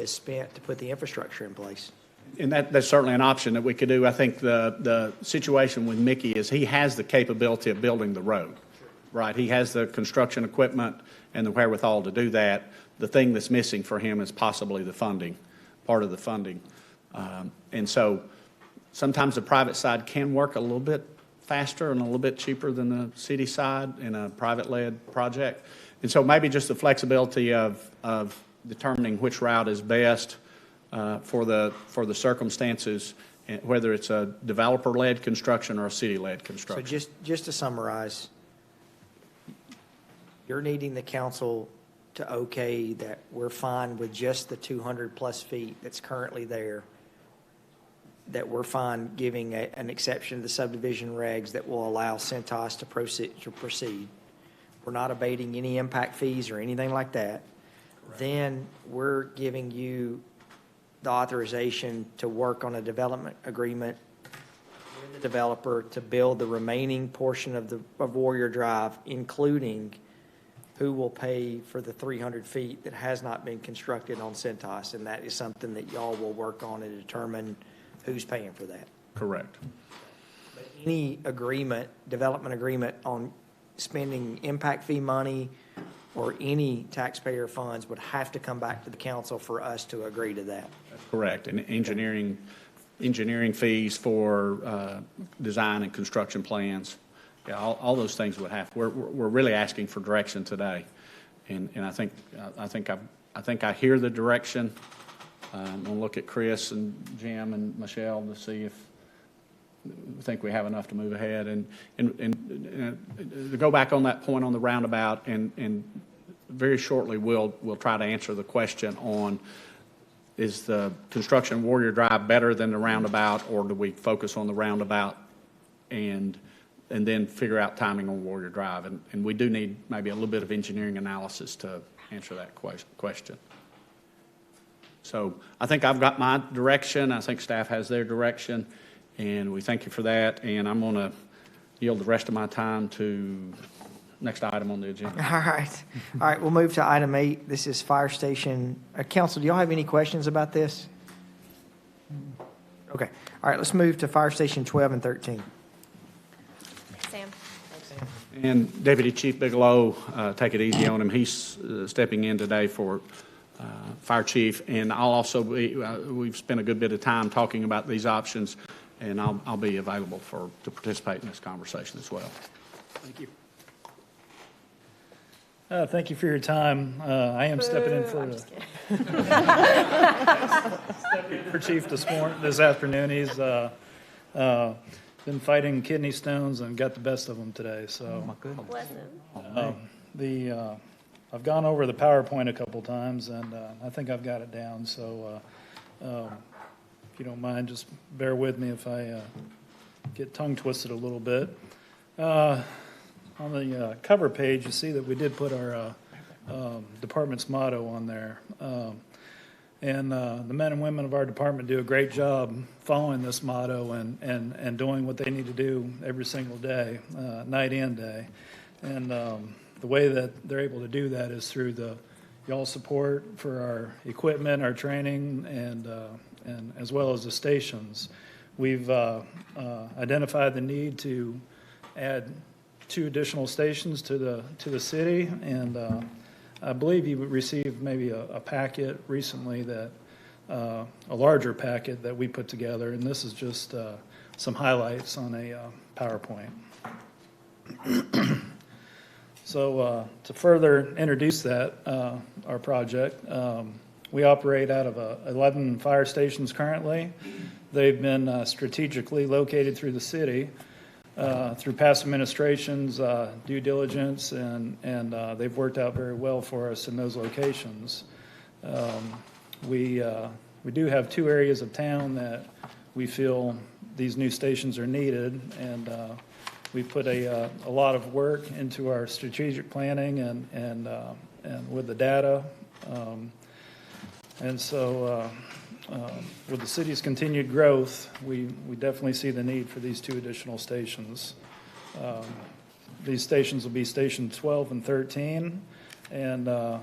spent to put the infrastructure in place. And that's certainly an option that we could do. I think the situation with Mickey is he has the capability of building the road, right? He has the construction equipment and the wherewithal to do that. The thing that's missing for him is possibly the funding, part of the funding. And so sometimes the private side can work a little bit faster and a little bit cheaper than the city side in a private-led project. And so maybe just the flexibility of determining which route is best for the circumstances, whether it's a developer-led construction or a city-led construction. So just to summarize, you're needing the council to okay that we're fine with just the 200-plus feet that's currently there, that we're fine giving an exception to the subdivision regs that will allow Centos to proceed. We're not abating any impact fees or anything like that. Correct. Then we're giving you the authorization to work on a development agreement with the developer to build the remaining portion of Warrior Drive, including who will pay for the 300 feet that has not been constructed on Centos, and that is something that y'all will work on and determine who's paying for that. Correct. But any agreement, development agreement on spending impact fee money or any taxpayer funds would have to come back to the council for us to agree to that. That's correct. And engineering fees for design and construction plans. Yeah, all those things would have. We're really asking for direction today, and I think I hear the direction. I'm gonna look at Chris and Jim and Michelle to see if we think we have enough to move ahead. And to go back on that point on the roundabout, and very shortly we'll try to answer the question on, is the construction of Warrior Drive better than the roundabout, or do we focus on the roundabout and then figure out timing on Warrior Drive? And we do need maybe a little bit of engineering analysis to answer that question. So I think I've got my direction. I think staff has their direction, and we thank you for that. And I'm going to yield the rest of my time to next item on the agenda. All right, we'll move to item 8. This is fire station. Council, do y'all have any questions about this? Okay. All right, let's move to fire station 12 and 13. Sam. And Deputy Chief Bigelow, take it easy on him. He's stepping in today for fire chief, and I'll also be, we've spent a good bit of time talking about these options, and I'll be available to participate in this conversation as well. Thank you. Thank you for your time. I am stepping in for Chief this afternoon. He's been fighting kidney stones and got the best of them today. So, Bless him. I've gone over the PowerPoint a couple times, and I think I've got it down. So, if you don't mind, just bear with me if I get tongue twisted a little bit. On the cover page, you see that we did put our department's motto on there. And the men and women of our department do a great job following this motto and doing what they need to do every single day, night and day. And the way that they're able to do that is through y'all's support for our equipment, our training, and as well as the stations. We've identified the need to add 2 additional stations to the city, and I believe you received maybe a packet recently that a larger packet that we put together, and this is just some highlights on a PowerPoint. So to further introduce that, our project, we operate out of 11 fire stations currently. They've been strategically located through the city. Through past administrations, due diligence, and they've worked out very well for us in those locations. We do have 2 areas of town that we feel these new stations are needed, and we put a lot of work into our strategic planning and with the data. And so with the city's continued growth, we definitely see the need for these 2 additional stations. These stations will be Station 12 and 13, and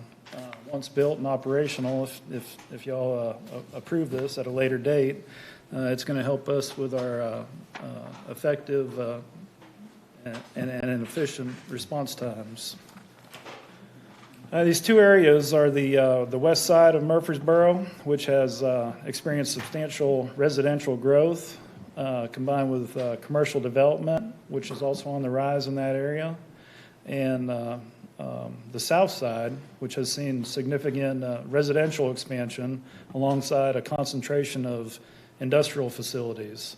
once built and operational, if y'all approve this at a later date, it's going to help us with our effective and efficient response times. These 2 areas are the west side of Murfreesboro, which has experienced substantial residential growth, combined with commercial development, which is also on the rise in that area, and the south side, which has seen significant residential expansion alongside a concentration of industrial facilities.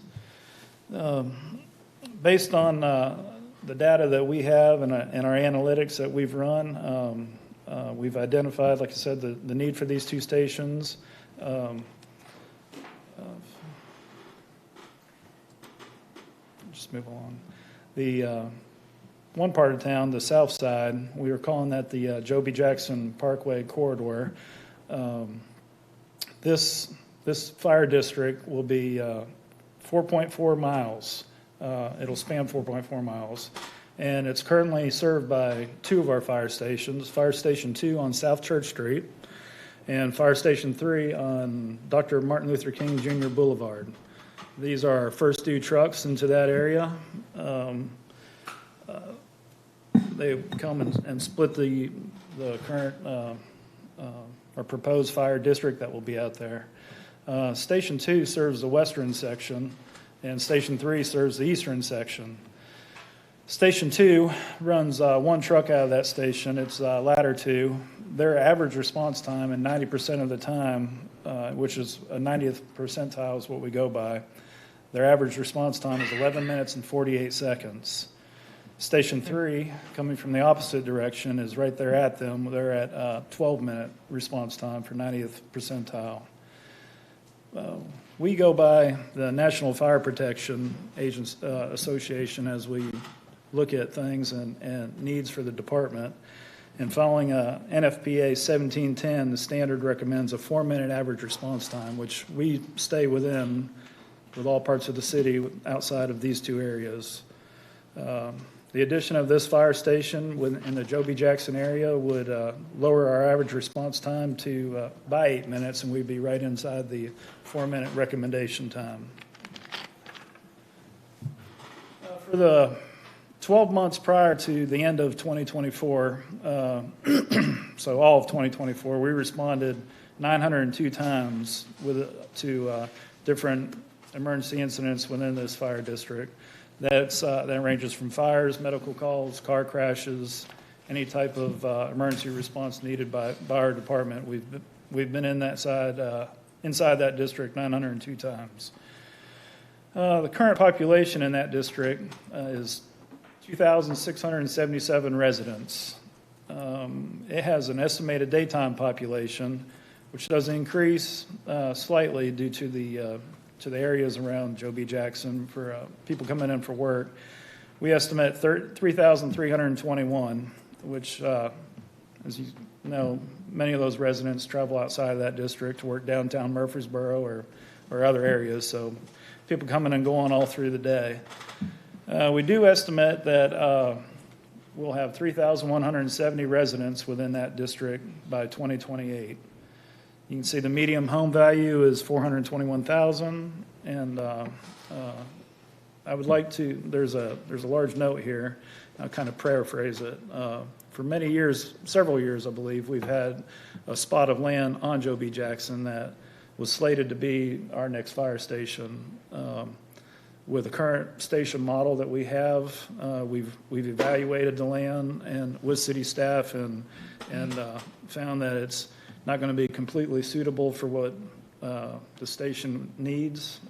Based on the data that we have and our analytics that we've run, we've identified, like I said, the need for these 2 stations. Just move along. The one part of town, the south side, we were calling that the Joe B. Jackson Parkway corridor. This fire district will be 4.4 miles. It'll span 4.4 miles. And it's currently served by 2 of our fire stations, Fire Station 2 on South Church Street and Fire Station 3 on Dr. Martin Luther King Jr. Boulevard. These are our first due trucks into that area. They come and split the current or proposed fire district that will be out there. Station 2 serves the western section, and Station 3 serves the eastern section. Station 2 runs 1 truck out of that station. It's Ladder 2. Their average response time, and 90% of the time, which is a 90th percentile is what we go by, their average response time is 11 minutes and 48 seconds. Station 3, coming from the opposite direction, is right there at them. They're at 12-minute response time for 90th percentile. We go by the National Fire Protection Association as we look at things and needs for the department. And following NFPA 1710, the standard recommends a 4-minute average response time, which we stay within with all parts of the city outside of these 2 areas. The addition of this fire station in the Joe B. Jackson area would lower our average response time to by 8 minutes, and we'd be right inside the 4-minute recommendation time. For the 12 months prior to the end of 2024, so all of 2024, we responded 902 times to different emergency incidents within this fire district. That ranges from fires, medical calls, car crashes, any type of emergency response needed by our department. We've been inside that district 902 times. The current population in that district is 2,677 residents. It has an estimated daytime population, which does increase slightly due to the areas around Joe B. Jackson for people coming in for work. We estimate 3,321, which, as you know, many of those residents travel outside of that district to work downtown Murfreesboro or other areas, so people coming and going all through the day. We do estimate that we'll have 3,170 residents within that district by 2028. You can see the median home value is $421,000, and I would like to. There's a large note here. I'll kind of paraphrase it. For many years, several years, I believe, we've had a spot of land on Joe B. Jackson that was slated to be our next fire station. With the current station model that we have, we've evaluated the land and with city staff and found that it's not going to be completely suitable for what the station needs.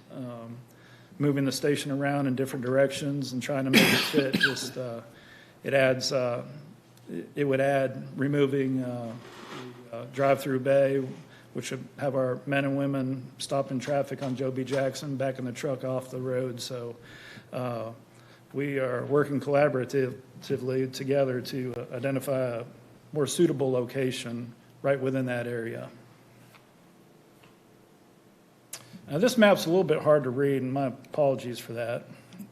Moving the station around in different directions and trying to make it fit, just it would add removing the drive-through bay, which would have our men and women stopping traffic on Joe B. Jackson, backing the truck off the road. So we are working collaboratively together to identify a more suitable location right within that area. Now, this map's a little bit hard to read, and my apologies for that.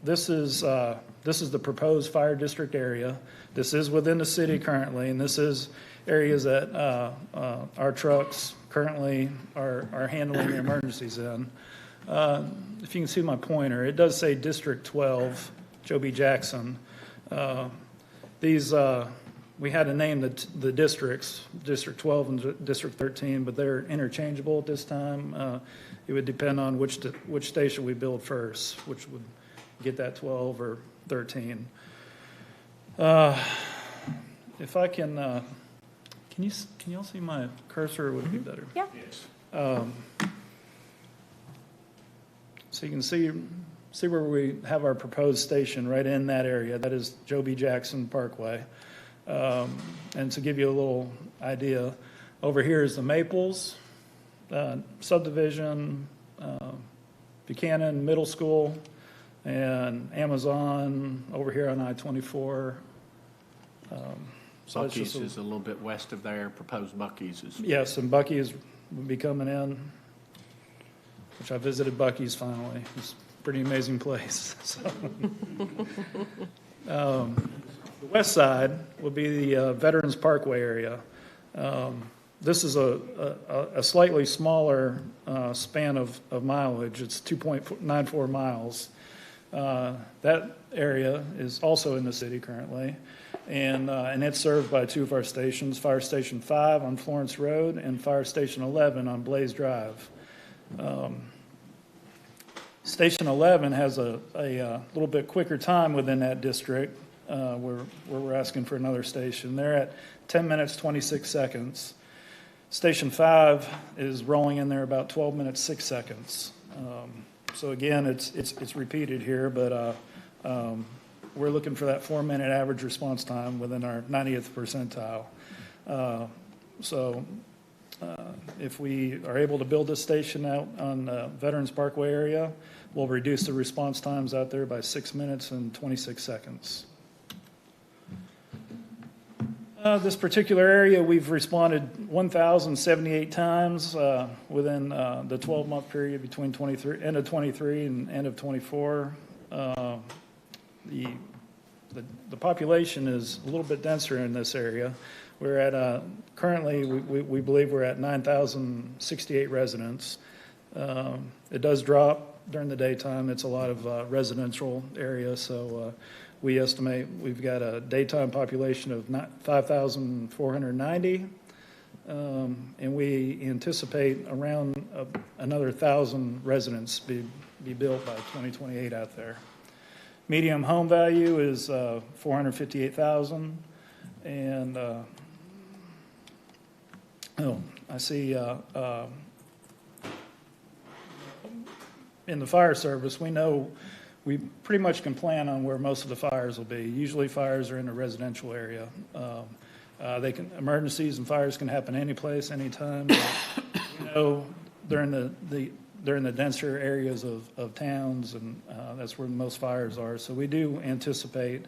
This is the proposed fire district area. This is within the city currently, and this is areas that our trucks currently are handling the emergencies in. If you can see my pointer, it does say District 12, Joe B. Jackson. We had to name the districts, District 12 and District 13, but they're interchangeable at this time. It would depend on which station we build first, which would get that 12 or 13. If I can y'all see my cursor? It would be better. Yeah. So you can see where we have our proposed station right in that area. That is Joe B. Jackson Parkway. And to give you a little idea, over here is the Maples subdivision, Buchanan Middle School, and Amazon over here on I-24. So Buc-ee's is a little bit west of there. Proposed Buc-ee's is. Yes, and Buc-ee's will be coming in, which I visited Buc-ee's finally. It's a pretty amazing place. So. The west side will be the Veterans Parkway area. This is a slightly smaller span of mileage. It's 2.94 miles. That area is also in the city currently, and it's served by two of our stations, Fire Station 5 on Florence Road and Fire Station 11 on Blaze Drive. Station 11 has a little bit quicker time within that district, where we're asking for another station. They're at 10 minutes, 26 seconds. Station 5 is rolling in there about 12 minutes, 6 seconds. So again, it's repeated here, but we're looking for that 4-minute average response time within our 90th percentile. So if we are able to build this station out on the Veterans Parkway area, we'll reduce the response times out there by 6 minutes and 26 seconds. This particular area, we've responded 1,078 times within the 12-month period between end of 23 and end of 24. The population is a little bit denser in this area. We're at currently we believe we're at 9,068 residents. It does drop during the daytime. It's a lot of residential area, so we estimate we've got a daytime population of 5,490. and we anticipate around another 1,000 residents be built by 2028 out there. Medium home value is $458,000, and I see in the fire service, we know we pretty much can plan on where most of the fires will be. Usually fires are in the residential area. Emergencies and fires can happen any place, anytime. You know, they're in the denser areas of towns, and that's where most fires are. So we do anticipate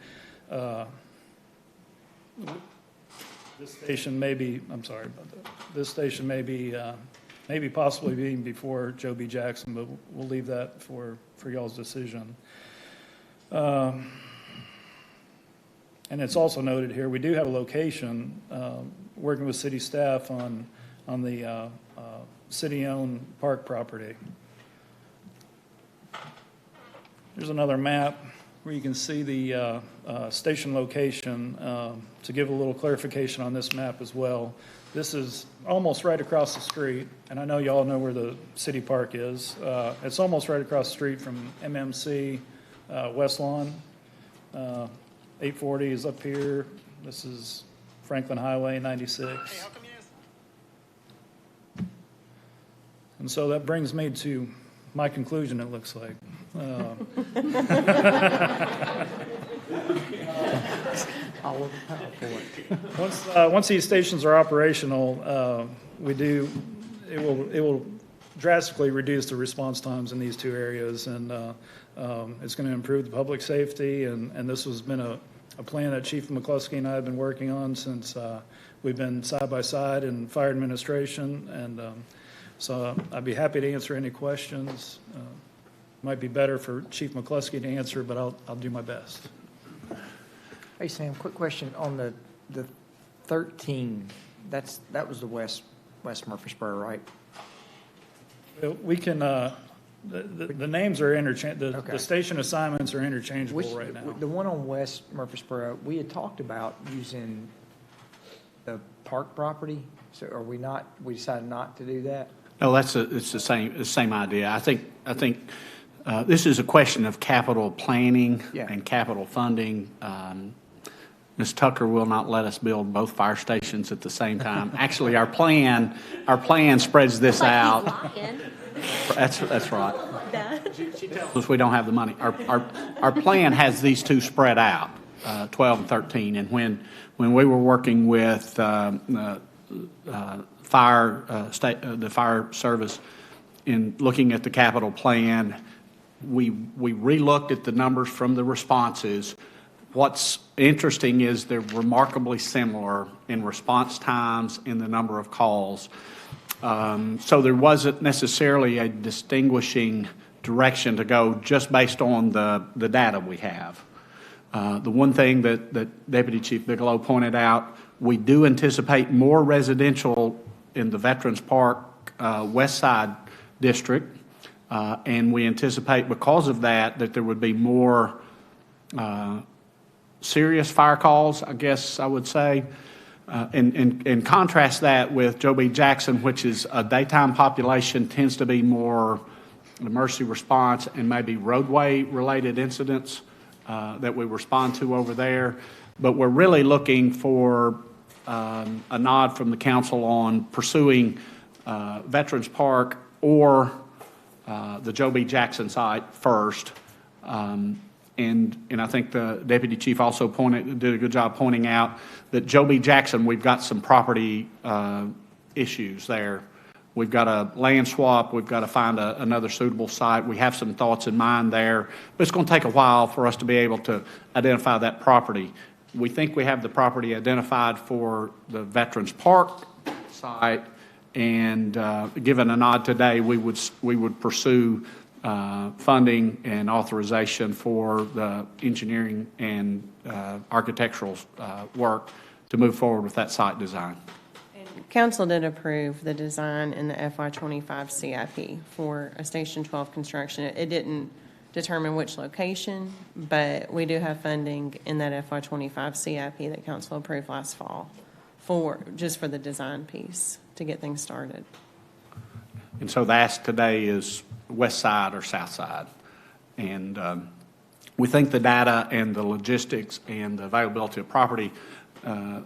this station may be, I'm sorry about that. This station may be, maybe possibly being before Joe B. Jackson, but we'll leave that for y'all's decision. And it's also noted here, we do have a location, working with city staff on the city-owned park property. There's another map where you can see the station location. To give a little clarification on this map as well, this is almost right across the street, and I know you all know where the city park is. It's almost right across the street from MMC West Lawn. 840 is up here. This is Franklin Highway 96. And so that brings me to my conclusion, it looks like. Once these stations are operational, it will drastically reduce the response times in these two areas, and it's going to improve the public safety, and this has been a plan that Chief McCluskey and I have been working on since we've been side by side in fire administration, and so I'd be happy to answer any questions. Might be better for Chief McCluskey to answer, but I'll do my best. Hey, Sam, quick question on the 13, that was the West Murfreesboro, right? We can, the names are interchangeable, Okay. the station assignments are interchangeable Which, right now. the one on West Murfreesboro, we had talked about using the park property, so are we not, we decided not to do that? No, it's the same idea. I think this is a question of capital planning Yeah. and capital funding. Ms. Tucker will not let us build both fire stations at the same time. Actually, our plan spreads this out. That's right. She tells us we don't have the money. Our plan has these two spread out, 12 and 13. And when we were working with the fire service in looking at the capital plan, we relooked at the numbers from the responses. What's interesting is they're remarkably similar in response times, in the number of calls. So there wasn't necessarily a distinguishing direction to go just based on the data we have. The one thing that Deputy Chief Bigelow pointed out, we do anticipate more residential in the Veterans Park West Side District, and we anticipate because of that there would be more serious fire calls, I guess I would say. And contrast that with Joe B. Jackson, which is a daytime population, tends to be more emergency response and maybe roadway-related incidents that we respond to over there. But we're really looking for a nod from the council on pursuing Veterans Park or the Joe B. Jackson site first. And I think the Deputy Chief also did a good job pointing out that Joe B. Jackson, we've got some property issues there. We've got a land swap. We've got to find another suitable site. We have some thoughts in mind there, but it's going to take a while for us to be able to identify that property. We think we have the property identified for the Veterans Park site, and given a nod today, we would pursue funding and authorization for the engineering and architectural work to move forward with that site design. Council did approve the design in the FY25 CIP for a Station 12 construction. It didn't determine which location, but we do have funding in that FY25 CIP that council approved last fall just for the design piece, to get things started. And so the ask today is west side or south side. And we think the data and the logistics and the availability of property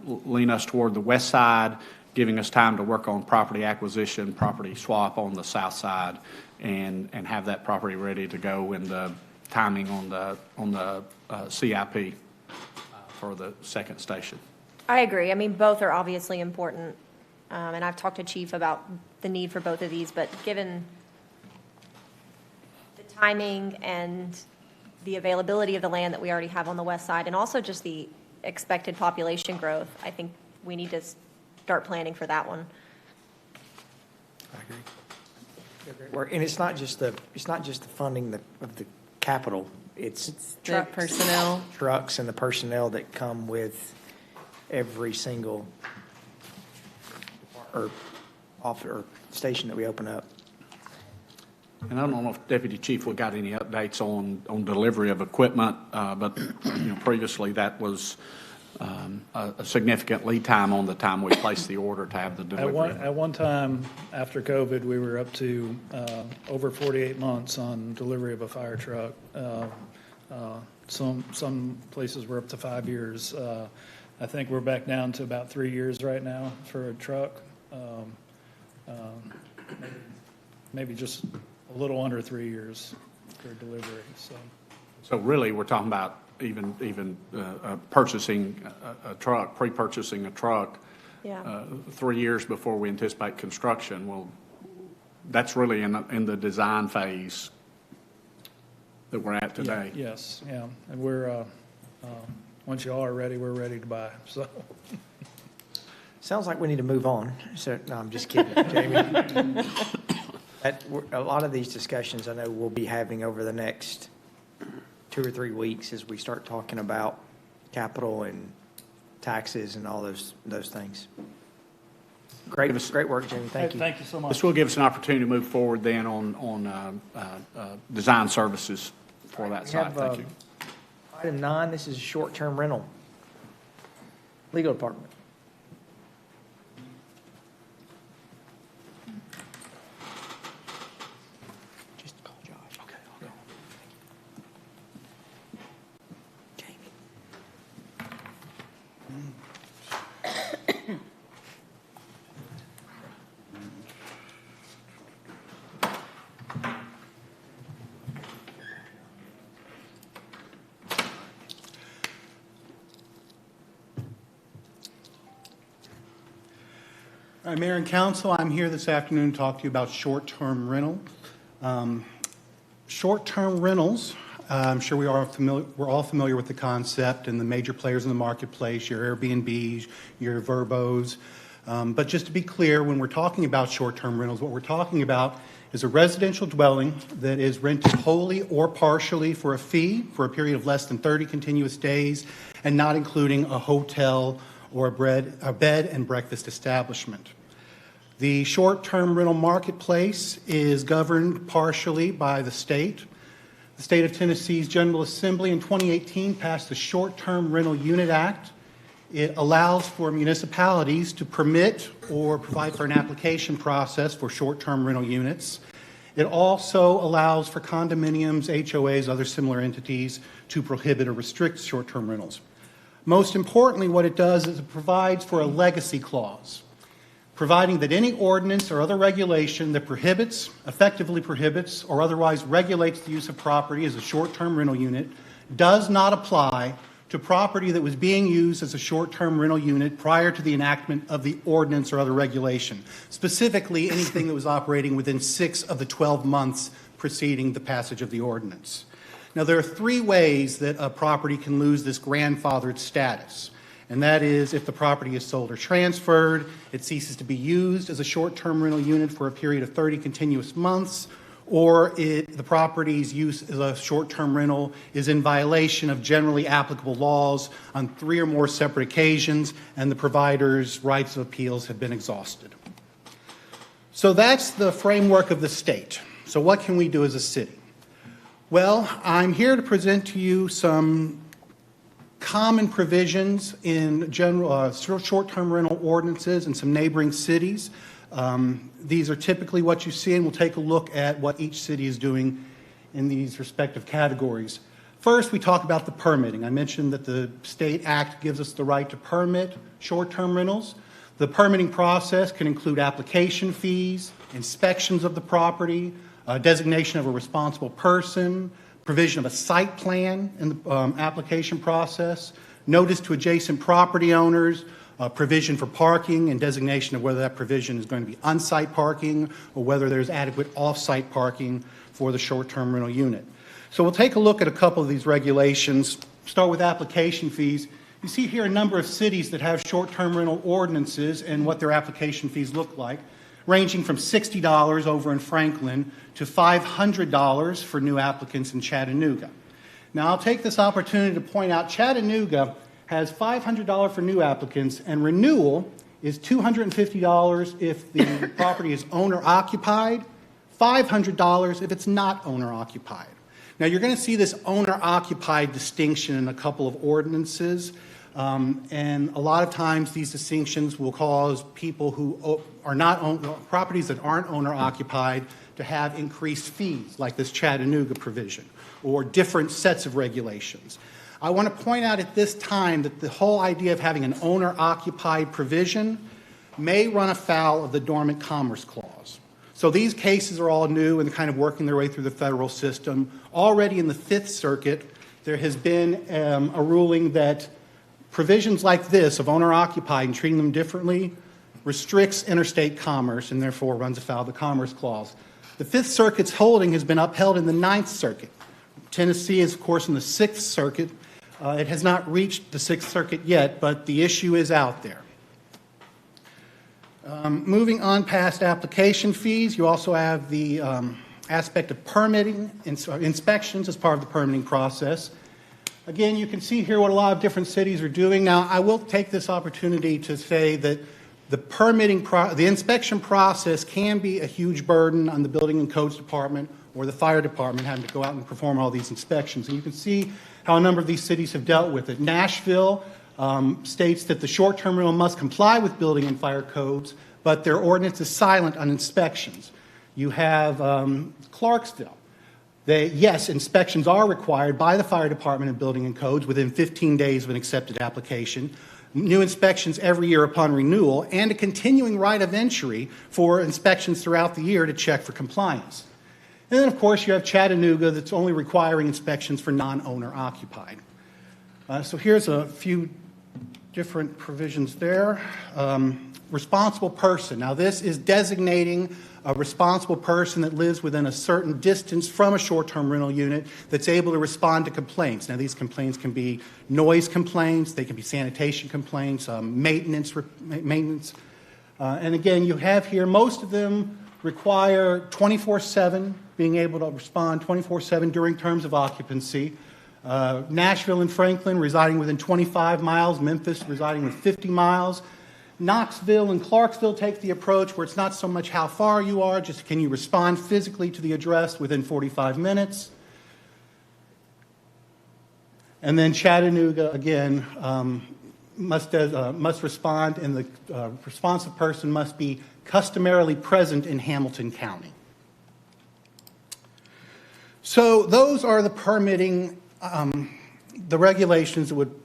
lean us toward the west side, giving us time to work on property acquisition, property swap on the south side, and have that property ready to go in the timing on the CIP for the second station. I agree. I mean, both are obviously important, and I've talked to Chief about the need for both of these, but given the timing and the availability of the land that we already have on the west side, and also just the expected population growth, I think we need to start planning for that one. I agree. And it's not just the funding of the capital, it's The personnel. trucks and the personnel that come with every single or station that we open up. And I don't know if Deputy Chief, we got any updates on delivery of equipment, but previously that was a significant lead time on the time we placed the order to have the delivery. At one time, after COVID, we were up to over 48 months on delivery of a fire truck. Some places were up to 5 years. I think we're back down to about 3 years right now for a truck. Maybe just a little under 3 years for delivery, So really, we're talking about even purchasing a truck, pre-purchasing a truck, Yeah. 3 years before we anticipate construction. Well, that's really in the design phase that we're at today. Yes, yeah, and we're, once y'all are ready, we're ready to buy, so. Sounds like we need to move on. So, no, I'm just kidding, Jamie. A lot of these discussions I know we'll be having over the next 2 or 3 weeks as we start talking about capital and taxes and all those things. Great work, Jamie. Thank you. Thank you so much. This will give us an opportunity to move forward then on design services for that We site. have, Thank you. Item 9, this is short-term rental. Legal Department. Just call Josh. Okay, I'll go. Jamie. All right, Mayor and Council, I'm here this afternoon to talk to you about short-term rental. Short-term rentals, I'm sure we're all familiar with the concept and the major players in the marketplace, your Airbnbs, your Verbos. But just to be clear, when we're talking about short-term rentals, what we're talking about is a residential dwelling that is rented wholly or partially for a fee for a period of less than 30 continuous days and not including a hotel or a bed and breakfast establishment. The short-term rental marketplace is governed partially by the state. The state of Tennessee's General Assembly in 2018 passed the Short-Term Rental Unit Act. It allows for municipalities to permit or provide for an application process for short-term rental units. It also allows for condominiums, HOAs, other similar entities to prohibit or restrict short-term rentals. Most importantly, what it does is it provides for a legacy clause, providing that any ordinance or other regulation that prohibits, effectively prohibits, or otherwise regulates the use of property as a short-term rental unit does not apply to property that was being used as a short-term rental unit prior to the enactment of the ordinance or other regulation, specifically anything that was operating within 6 of the 12 months preceding the passage of the ordinance. Now, there are 3 ways that a property can lose this grandfathered status, and that is if the property is sold or transferred, it ceases to be used as a short-term rental unit for a period of 30 continuous months, or the property's use as a short-term rental is in violation of generally applicable laws on 3 or more separate occasions, and the provider's rights of appeals have been exhausted. So that's the framework of the state. So what can we do as a city? Well, I'm here to present to you some common provisions in general short-term rental ordinances in some neighboring cities. These are typically what you see, and we'll take a look at what each city is doing in these respective categories. First, we talk about the permitting. I mentioned that the State Act gives us the right to permit short-term rentals. The permitting process can include application fees, inspections of the property, designation of a responsible person, provision of a site plan in the application process, notice to adjacent property owners, provision for parking and designation of whether that provision is going to be on-site parking or whether there's adequate off-site parking for the short-term rental unit. So we'll take a look at a couple of these regulations. Start with application fees. You see here a number of cities that have short-term rental ordinances and what their application fees look like, ranging from $60 over in Franklin to $500 for new applicants in Chattanooga. Now, I'll take this opportunity to point out Chattanooga has $500 for new applicants, and renewal is $250 if the property is owner-occupied, $500 if it's not owner-occupied. Now, you're going to see this owner-occupied distinction in a couple of ordinances, and a lot of times these distinctions will cause people who are not properties that aren't owner-occupied to have increased fees, like this Chattanooga provision, or different sets of regulations. I want to point out at this time that the whole idea of having an owner-occupied provision may run afoul of the Dormant Commerce Clause. So these cases are all new and kind of working their way through the federal system. Already in the Fifth Circuit, there has been a ruling that provisions like this of owner-occupied and treating them differently restricts interstate commerce and therefore runs afoul of the Commerce Clause. The Fifth Circuit's holding has been upheld in the Ninth Circuit. Tennessee is, of course, in the Sixth Circuit. It has not reached the Sixth Circuit yet, but the issue is out there. Moving on past application fees, you also have the aspect of permitting, inspections as part of the permitting process. Again, you can see here what a lot of different cities are doing. Now, I will take this opportunity to say that the inspection process can be a huge burden on the Building and Codes Department or the Fire Department having to go out and perform all these inspections. And you can see how a number of these cities have dealt with it. Nashville states that the short-term rental must comply with building and fire codes, but their ordinance is silent on inspections. You have Clarksville. Yes, inspections are required by the Fire Department and Building and Codes within 15 days of an accepted application. New inspections every year upon renewal, and a continuing right of entry for inspections throughout the year to check for compliance. And then, of course, you have Chattanooga that's only requiring inspections for non-owner occupied. So here's a few different provisions there. Responsible person. Now, this is designating a responsible person that lives within a certain distance from a short-term rental unit that's able to respond to complaints. Now, these complaints can be noise complaints, they can be sanitation complaints, maintenance. And again, you have here, most of them require 24/7, being able to respond 24/7 during terms of occupancy. Nashville and Franklin residing within 25 miles, Memphis residing within 50 miles. Knoxville and Clarksville take the approach where it's not so much how far you are, just can you respond physically to the address within 45 minutes. And then Chattanooga, again, must respond, and the responsive person must be customarily present in Hamilton County. So those are the permitting, the regulations that would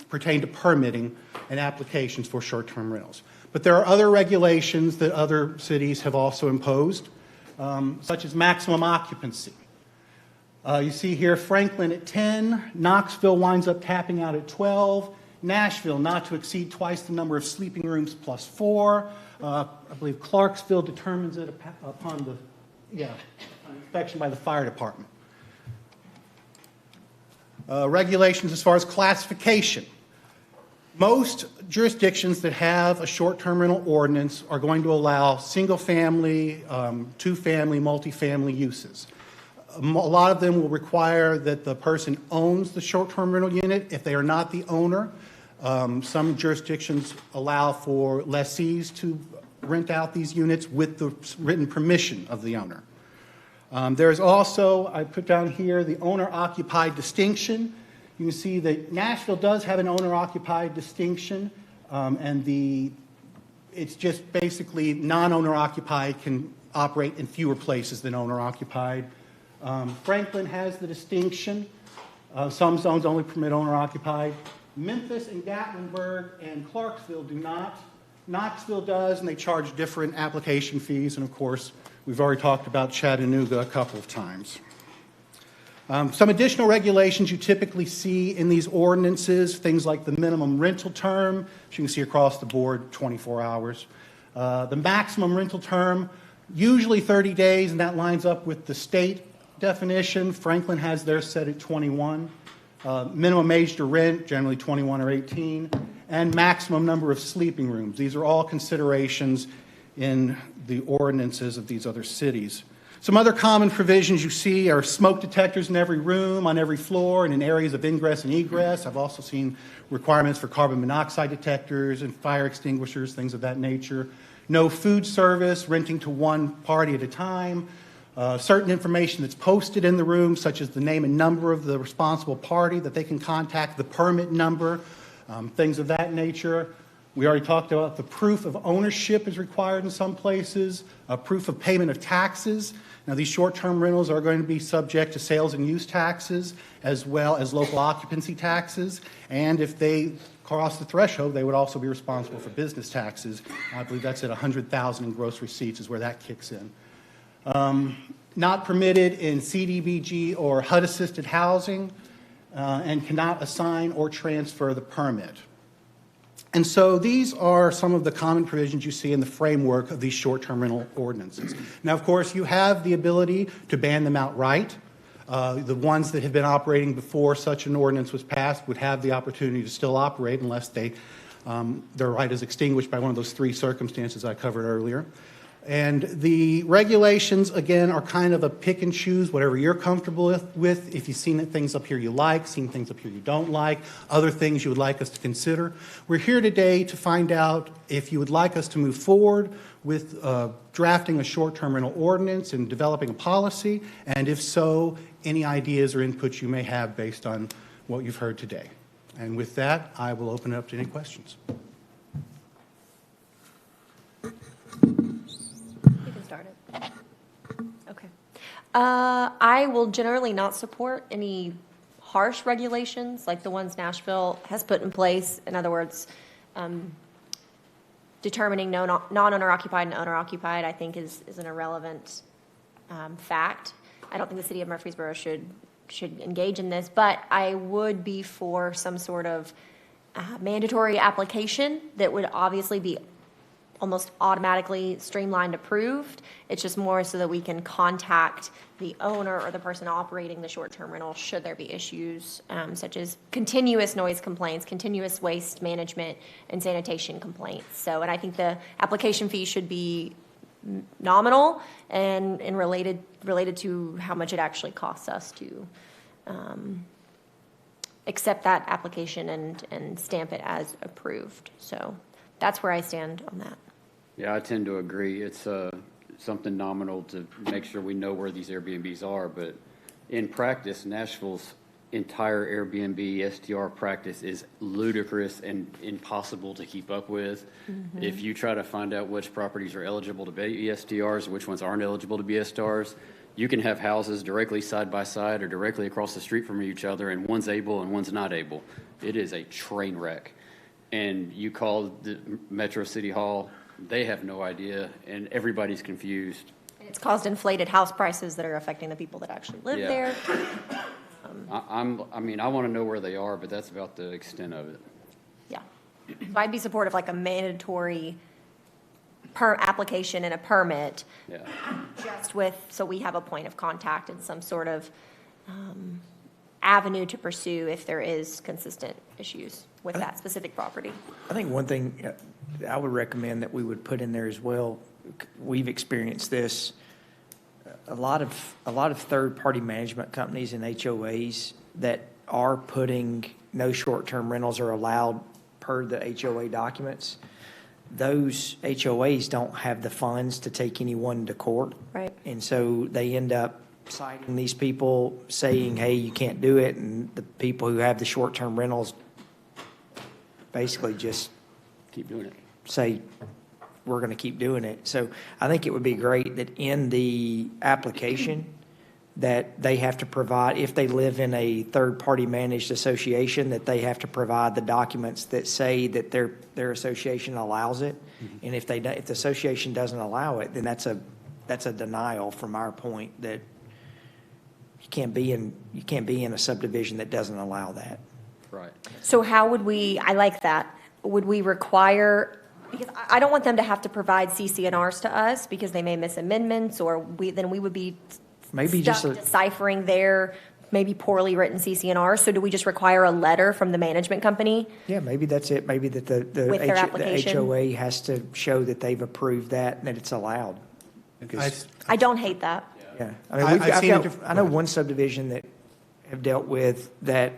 pertain to permitting and applications for short-term rentals. But there are other regulations that other cities have also imposed, such as maximum occupancy. You see here Franklin at 10, Knoxville winds up capping out at 12, Nashville not to exceed twice the number of sleeping rooms plus 4. I believe Clarksville determines it upon inspection by the fire department. Regulations as far as classification. Most jurisdictions that have a short-term rental ordinance are going to allow single-family, two-family, multifamily uses. A lot of them will require that the person owns the short-term rental unit if they are not the owner. Some jurisdictions allow for lessees to rent out these units with the written permission of the owner. There's also, I put down here, the owner-occupied distinction. You can see that Nashville does have an owner-occupied distinction, and it's just basically non-owner-occupied can operate in fewer places than owner-occupied. Franklin has the distinction. Some zones only permit owner-occupied. Memphis and Gatlinburg and Clarksville do not. Knoxville does, and they charge different application fees. And of course, we've already talked about Chattanooga a couple of times. Some additional regulations you typically see in these ordinances, things like the minimum rental term, as you can see across the board, 24 hours. The maximum rental term, usually 30 days, and that lines up with the state definition. Franklin has theirs set at 21. Minimum age to rent, generally 21 or 18, and maximum number of sleeping rooms. These are all considerations in the ordinances of these other cities. Some other common provisions you see are smoke detectors in every room, on every floor, and in areas of ingress and egress. I've also seen requirements for carbon monoxide detectors and fire extinguishers, things of that nature. No food service, renting to one party at a time. Certain information that's posted in the room, such as the name and number of the responsible party that they can contact, the permit number, things of that nature. We already talked about the proof of ownership is required in some places, a proof of payment of taxes. Now, these short-term rentals are going to be subject to sales and use taxes, as well as local occupancy taxes. And if they cross the threshold, they would also be responsible for business taxes. I believe that's at $100,000 in gross receipts is where that kicks in. Not permitted in CDBG or HUD-assisted housing, and cannot assign or transfer the permit. And so these are some of the common provisions you see in the framework of these short-term rental ordinances. Now, of course, you have the ability to ban them outright. The ones that have been operating before such an ordinance was passed would have the opportunity to still operate unless their right is extinguished by one of those three circumstances I covered earlier. And the regulations, again, are kind of a pick and choose, whatever you're comfortable with. If you've seen things up here you like, seen things up here you don't like, other things you would like us to consider. We're here today to find out if you would like us to move forward with drafting a short-term rental ordinance and developing a policy, and if so, any ideas or inputs you may have based on what you've heard today. And with that, I will open it up to any questions. Okay. I will generally not support any harsh regulations like the ones Nashville has put in place. In other words, determining non-owner occupied and owner occupied, I think is an irrelevant fact. I don't think the city of Murfreesboro should engage in this, but I would be for some sort of mandatory application that would obviously be almost automatically streamlined approved. It's just more so that we can contact the owner or the person operating the short-term rental should there be issues such as continuous noise complaints, continuous waste management, and sanitation complaints. So, and I think the application fee should be nominal and related to how much it actually costs us to accept that application and stamp it as approved. So that's where I stand on that. Yeah, I tend to agree. It's something nominal to make sure we know where these Airbnbs are. But in practice, Nashville's entire Airbnb STR practice is ludicrous and impossible to keep up with. Mm-hmm. If you try to find out which properties are eligible to be STRs, which ones aren't eligible to be STRs, you can have houses directly side by side or directly across the street from each other, and one's able and one's not able. It is a train wreck. And you call the Metro City Hall, they have no idea, and everybody's confused. It's caused inflated house prices that are affecting the people that actually live there. I want to know where they are, but that's about the extent of it. Yeah. So I'd be supportive like a mandatory application and a permit. Yeah. Just so we have a point of contact and some sort of avenue to pursue if there is consistent issues with that specific property. I think one thing I would recommend that we would put in there as well, we've experienced this, a lot of third-party management companies and HOAs that are putting no short-term rentals are allowed per the HOA documents. Those HOAs don't have the funds to take anyone to court. Right. And so they end up citing these people, saying, hey, you can't do it, and the people who have the short-term rentals basically just Keep doing it. say, we're going to keep doing it. So I think it would be great that in the application, that they have to provide, if they live in a third-party managed association, that they have to provide the documents that say that their association allows it. And if they, if the association doesn't allow it, then that's a denial from our point that you can't be in a subdivision that doesn't allow that. Right. So how would we, I like that, would we require, because I don't want them to have to provide CCNRs to us because they may miss amendments, or then we would be Maybe just stuck a, deciphering their maybe poorly written CCNRs. So do we just require a letter from the management company? yeah, maybe that's it. Maybe that the With their application? HOA has to show that they've approved that and that it's allowed. I don't hate that. Yeah, I mean, I've seen it I know one subdivision that have dealt with that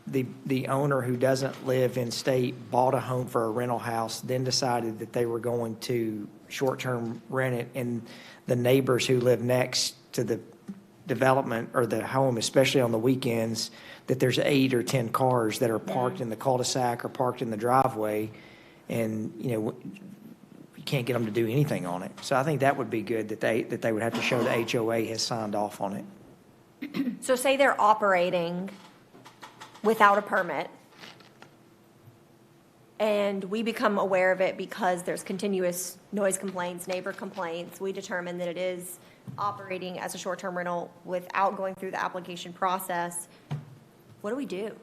the owner who doesn't live in state bought a home for a rental house, then decided that they were going to short-term rent it, and the neighbors who live next to the development or the home, especially on the weekends, that there's 8 or 10 cars that are parked in the cul-de-sac or parked in the driveway, and, you know, you can't get them to do anything on it. So I think that would be good, that they would have to show the HOA has signed off on it. So say they're operating without a permit, and we become aware of it because there's continuous noise complaints, neighbor complaints. We determine that it is operating as a short-term rental without going through the application process. What do we do?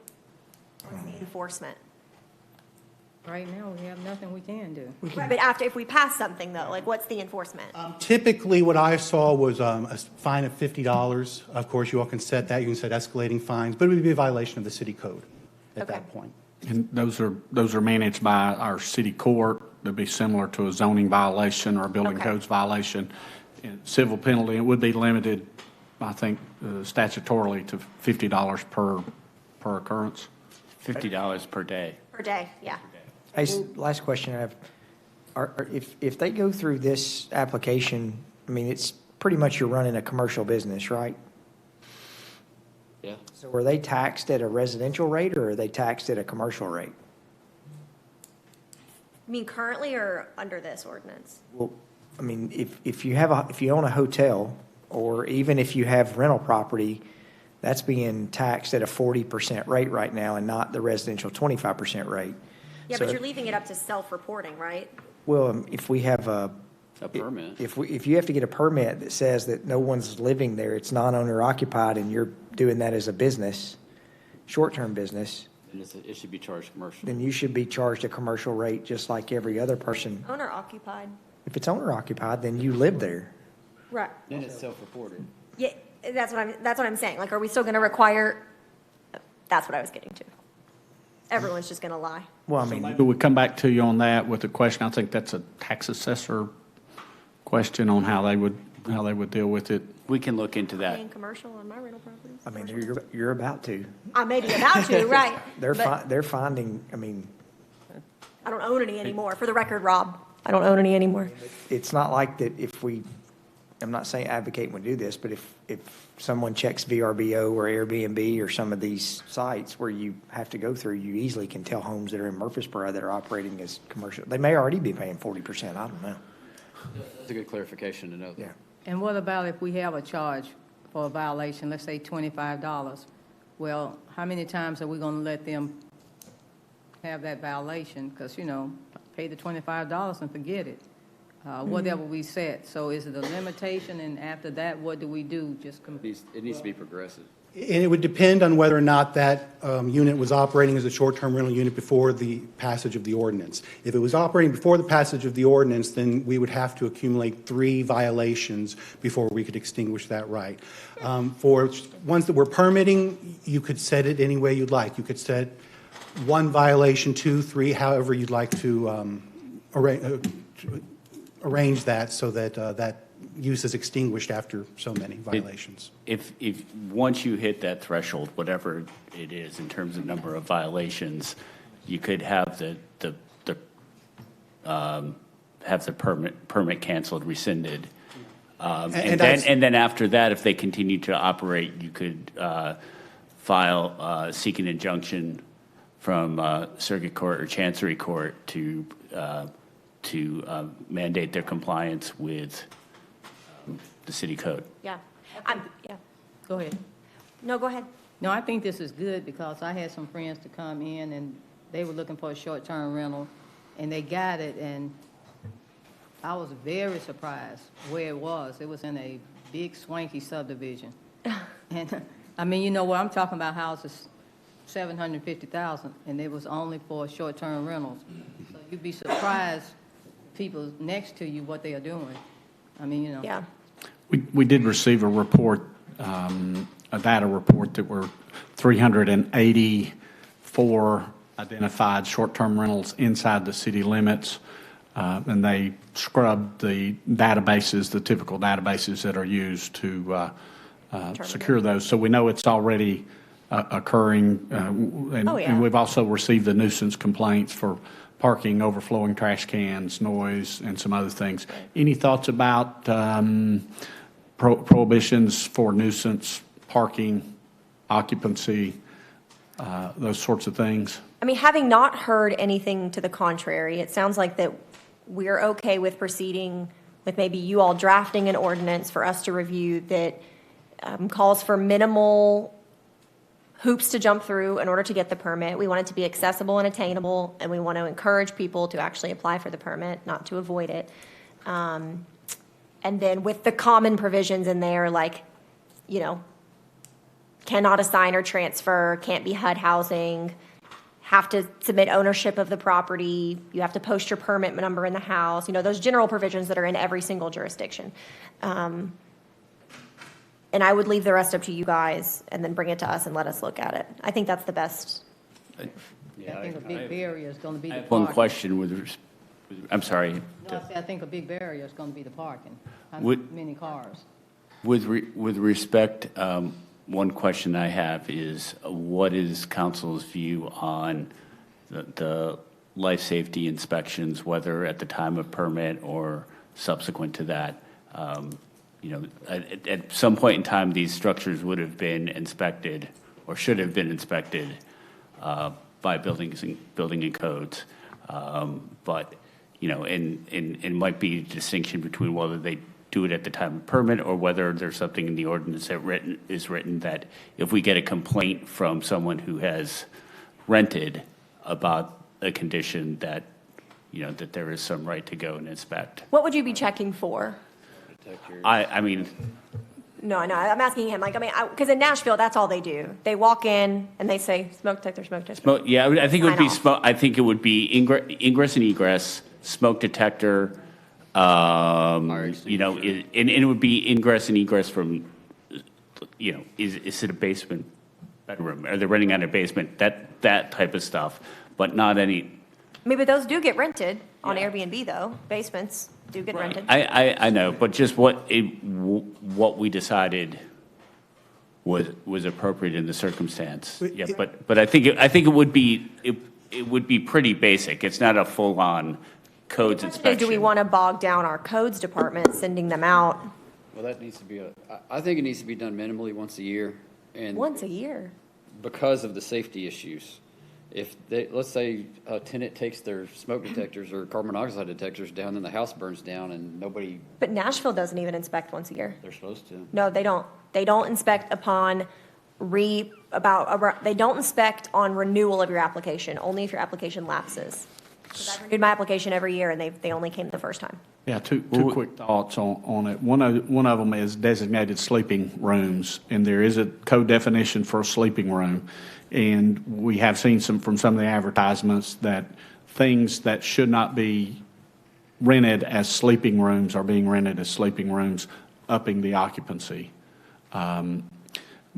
What's the enforcement? Right now, we have nothing we can do. Right, but after, if we pass something though, like what's the enforcement? Typically, what I saw was a fine of $50. Of course, you all can set that. You can set escalating fines, but it would be a violation of the city code at Okay. that point. And those are managed by our city court. They'd be similar to a zoning violation or a building Okay. codes violation. And civil penalty, it would be limited, I think, statutorily to $50 per occurrence. $50 per day. Per day, yeah. Hey, last question I have. If they go through this application, I mean, it's pretty much you're running a commercial business, right? Yeah. So are they taxed at a residential rate, or are they taxed at a commercial rate? You mean currently or under this ordinance? Well, I mean, if you own a hotel, or even if you have rental property, that's being taxed at a 40% rate right now and not the residential 25% rate. Yeah, So- but you're leaving it up to self-reporting, right? Well, if we have A permit. if you have to get a permit that says that no one's living there, it's non-owner occupied, and you're doing that as a business, short-term business, And it should be charged commercial. then you should be charged a commercial rate just like every other person. Owner occupied. If it's owner occupied, then you live there. Right. Then it's self-reported. Yeah, that's what I'm saying. Like, are we still gonna require, that's what I was getting to. Everyone's just gonna lie. Well, I mean, Maybe we come back to you on that with a question. I think that's a tax assessor question on how they would deal with it. We can look into that. Paying commercial on my rental properties? I mean, you're about to. I may be about to, right. They're but they're finding, I mean, I don't own any anymore. For the record, Rob, I don't own any anymore. it's not like that if we, I'm not saying advocate we do this, but if someone checks VRBO or Airbnb or some of these sites where you have to go through, you easily can tell homes that are in Murfreesboro that are operating as commercial. They may already be paying 40%, I don't know. That's a good clarification to know. Yeah. And what about if we have a charge for a violation, let's say $25? Well, how many times are we going to let them have that violation? Because, pay the $25 and forget it. Whatever we set. So is it a limitation, and after that, what do we do? It needs to be progressive. And it would depend on whether or not that unit was operating as a short-term rental unit before the passage of the ordinance. If it was operating before the passage of the ordinance, then we would have to accumulate 3 violations before we could extinguish that right. For ones that we're permitting, you could set it any way you'd like. You could set 1 violation, 2, 3, however you'd like to arrange that so that that use is extinguished after so many violations. If once you hit that threshold, whatever it is in terms of number of violations, you could have the permit canceled, rescinded, And then after that, if they continue to operate, you could file, seek an injunction from circuit court or chancery court to mandate their compliance with the city code. Yeah. Yeah. Go ahead. No, go ahead. No, I think this is good because I had some friends to come in and they were looking for a short-term rental and they got it and I was very surprised where it was. It was in a big swanky subdivision. And, I mean, you know what, I'm talking about houses, 750,000, and it was only for short-term rentals. So you'd be surprised, people next to you, what they are doing. I mean, you know. Yeah. We did receive a report, a data report that were 384 identified short-term rentals inside the city limits. And they scrubbed the databases, the typical databases that are used to secure those. So we know it's already occurring. And we've also received the nuisance complaints for parking, overflowing trash cans, noise, and some other things. Any thoughts about prohibitions for nuisance, parking, occupancy, those sorts of things? I mean, having not heard anything to the contrary, it sounds like that we're okay with proceeding with maybe you all drafting an ordinance for us to review that calls for minimal hoops to jump through in order to get the permit. We want it to be accessible and attainable, and we want to encourage people to actually apply for the permit, not to avoid it. And then with the common provisions in there, like, you know, cannot assign or transfer, can't be HUD housing, have to submit ownership of the property, you have to post your permit number in the house, you know, those general provisions that are in every single jurisdiction. And I would leave the rest up to you guys and then bring it to us and let us look at it. I think that's the best. I think a big barrier is going to be the One parking. question I'm sorry. No, I think a big barrier is going to be the parking. How Would- many cars? With respect, one question I have is, what is council's view on the life safety inspections, whether at the time of permit or subsequent to that? You know, at some point in time, these structures would have been inspected or should have been inspected by building and codes. But, you know, and it might be a distinction between whether they do it at the time of permit or whether there's something in the ordinance that is written that if we get a complaint from someone who has rented about a condition that, you know, that there is some right to go and inspect. What would you be checking for? I mean, No, I'm asking him, like, I mean, because in Nashville, that's all they do. They walk in and they say, smoke detector, smoke detector. yeah, I think it would be Sign off. I think it would be ingress and egress, smoke detector. You know, and it would be ingress and egress from, you know, is it a basement bedroom? Are they renting out a basement? That type of stuff, but not any. I mean, but those do get rented on Airbnb, though. Basements do get rented. I know, but just what we decided was appropriate in the circumstance. Yeah, but I think it would be pretty basic. It's not a full-on codes inspection. Do we want to bog down our codes department, sending them out Well, that needs to be I think it needs to be done minimally once a year. And once a year? because of the safety issues. If they, let's say a tenant takes their smoke detectors or carbon monoxide detectors down and the house burns down and nobody, But Nashville doesn't even inspect once a year. they're supposed to. No, they don't. They don't inspect upon they don't inspect on renewal of your application, only if your application lapses. 'Cause I renewed my application every year and they only came the first time. Yeah, two quick thoughts on it. One of them is designated sleeping rooms, and there is a code definition for a sleeping room. And we have seen from some of the advertisements that things that should not be rented as sleeping rooms are being rented as sleeping rooms, upping the occupancy.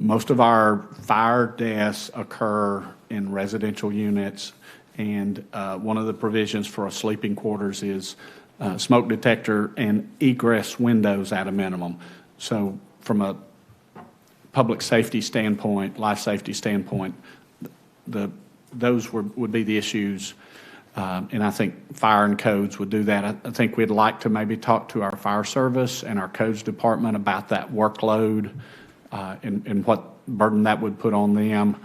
Most of our fire deaths occur in residential units, and one of the provisions for a sleeping quarters is smoke detector and egress windows at a minimum. So from a public safety standpoint, life safety standpoint, those would be the issues. And I think fire and codes would do that. I think we'd like to maybe talk to our fire service and our codes department about that workload and what burden that would put on them.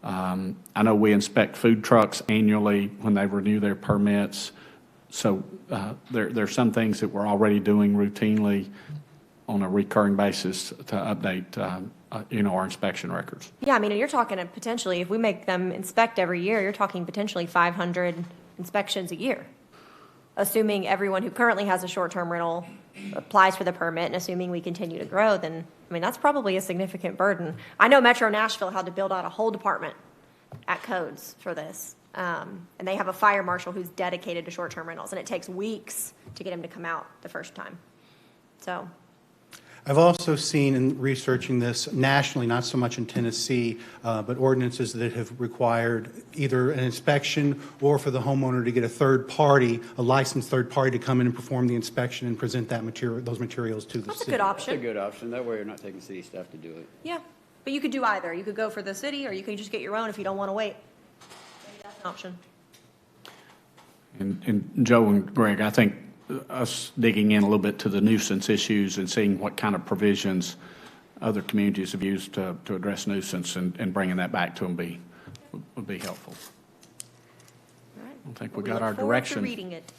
I know we inspect food trucks annually when they renew their permits. So there's some things that we're already doing routinely on a recurring basis to update, our inspection records. Yeah, I mean, you're talking potentially, if we make them inspect every year, you're talking potentially 500 inspections a year, assuming everyone who currently has a short-term rental applies for the permit, and assuming we continue to grow, then, I mean, that's probably a significant burden. I know Metro Nashville had to build out a whole department at Codes for this, and they have a fire marshal who's dedicated to short-term rentals, and it takes weeks to get him to come out the first time. So, I've also seen in researching this nationally, not so much in Tennessee, but ordinances that have required either an inspection or for the homeowner to get a third party, a licensed third party to come in and perform the inspection and present that those materials to the that's city. a good option. That's a good option. That way you're not taking city staff to do it. Yeah, but you could do either. You could go for the city, or you could just get your own if you don't want to wait. Maybe that's an option. And Joe and Greg, I think us digging in a little bit to the nuisance issues and seeing what kind of provisions other communities have used to address nuisance and bringing that back to them would be helpful. All right. I think we Well, got our look forward to direction. reading it.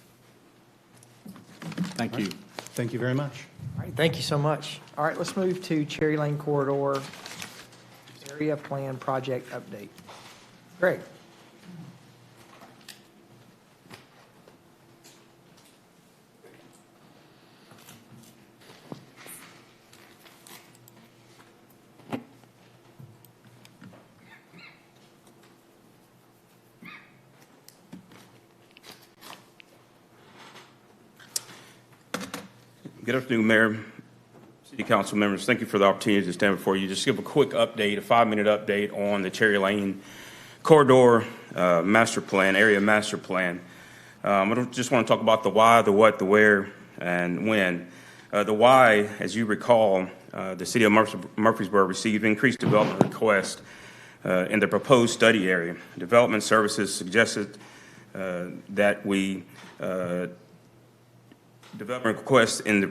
Thank you. Thank you very much. All right, thank you so much. All right, let's move to Cherry Lane Corridor Area Plan Project Update. Greg? Good afternoon, Mayor, City Council members. Thank you for the opportunity to stand before you. Just give a quick update, a 5-minute update on the Cherry Lane Corridor Master Plan, Area Master Plan. I just want to talk about the why, the what, the where, and when. The why, as you recall, the City of Murfreesboro received increased development requests in the proposed study area. Development Services suggested that we development requests in the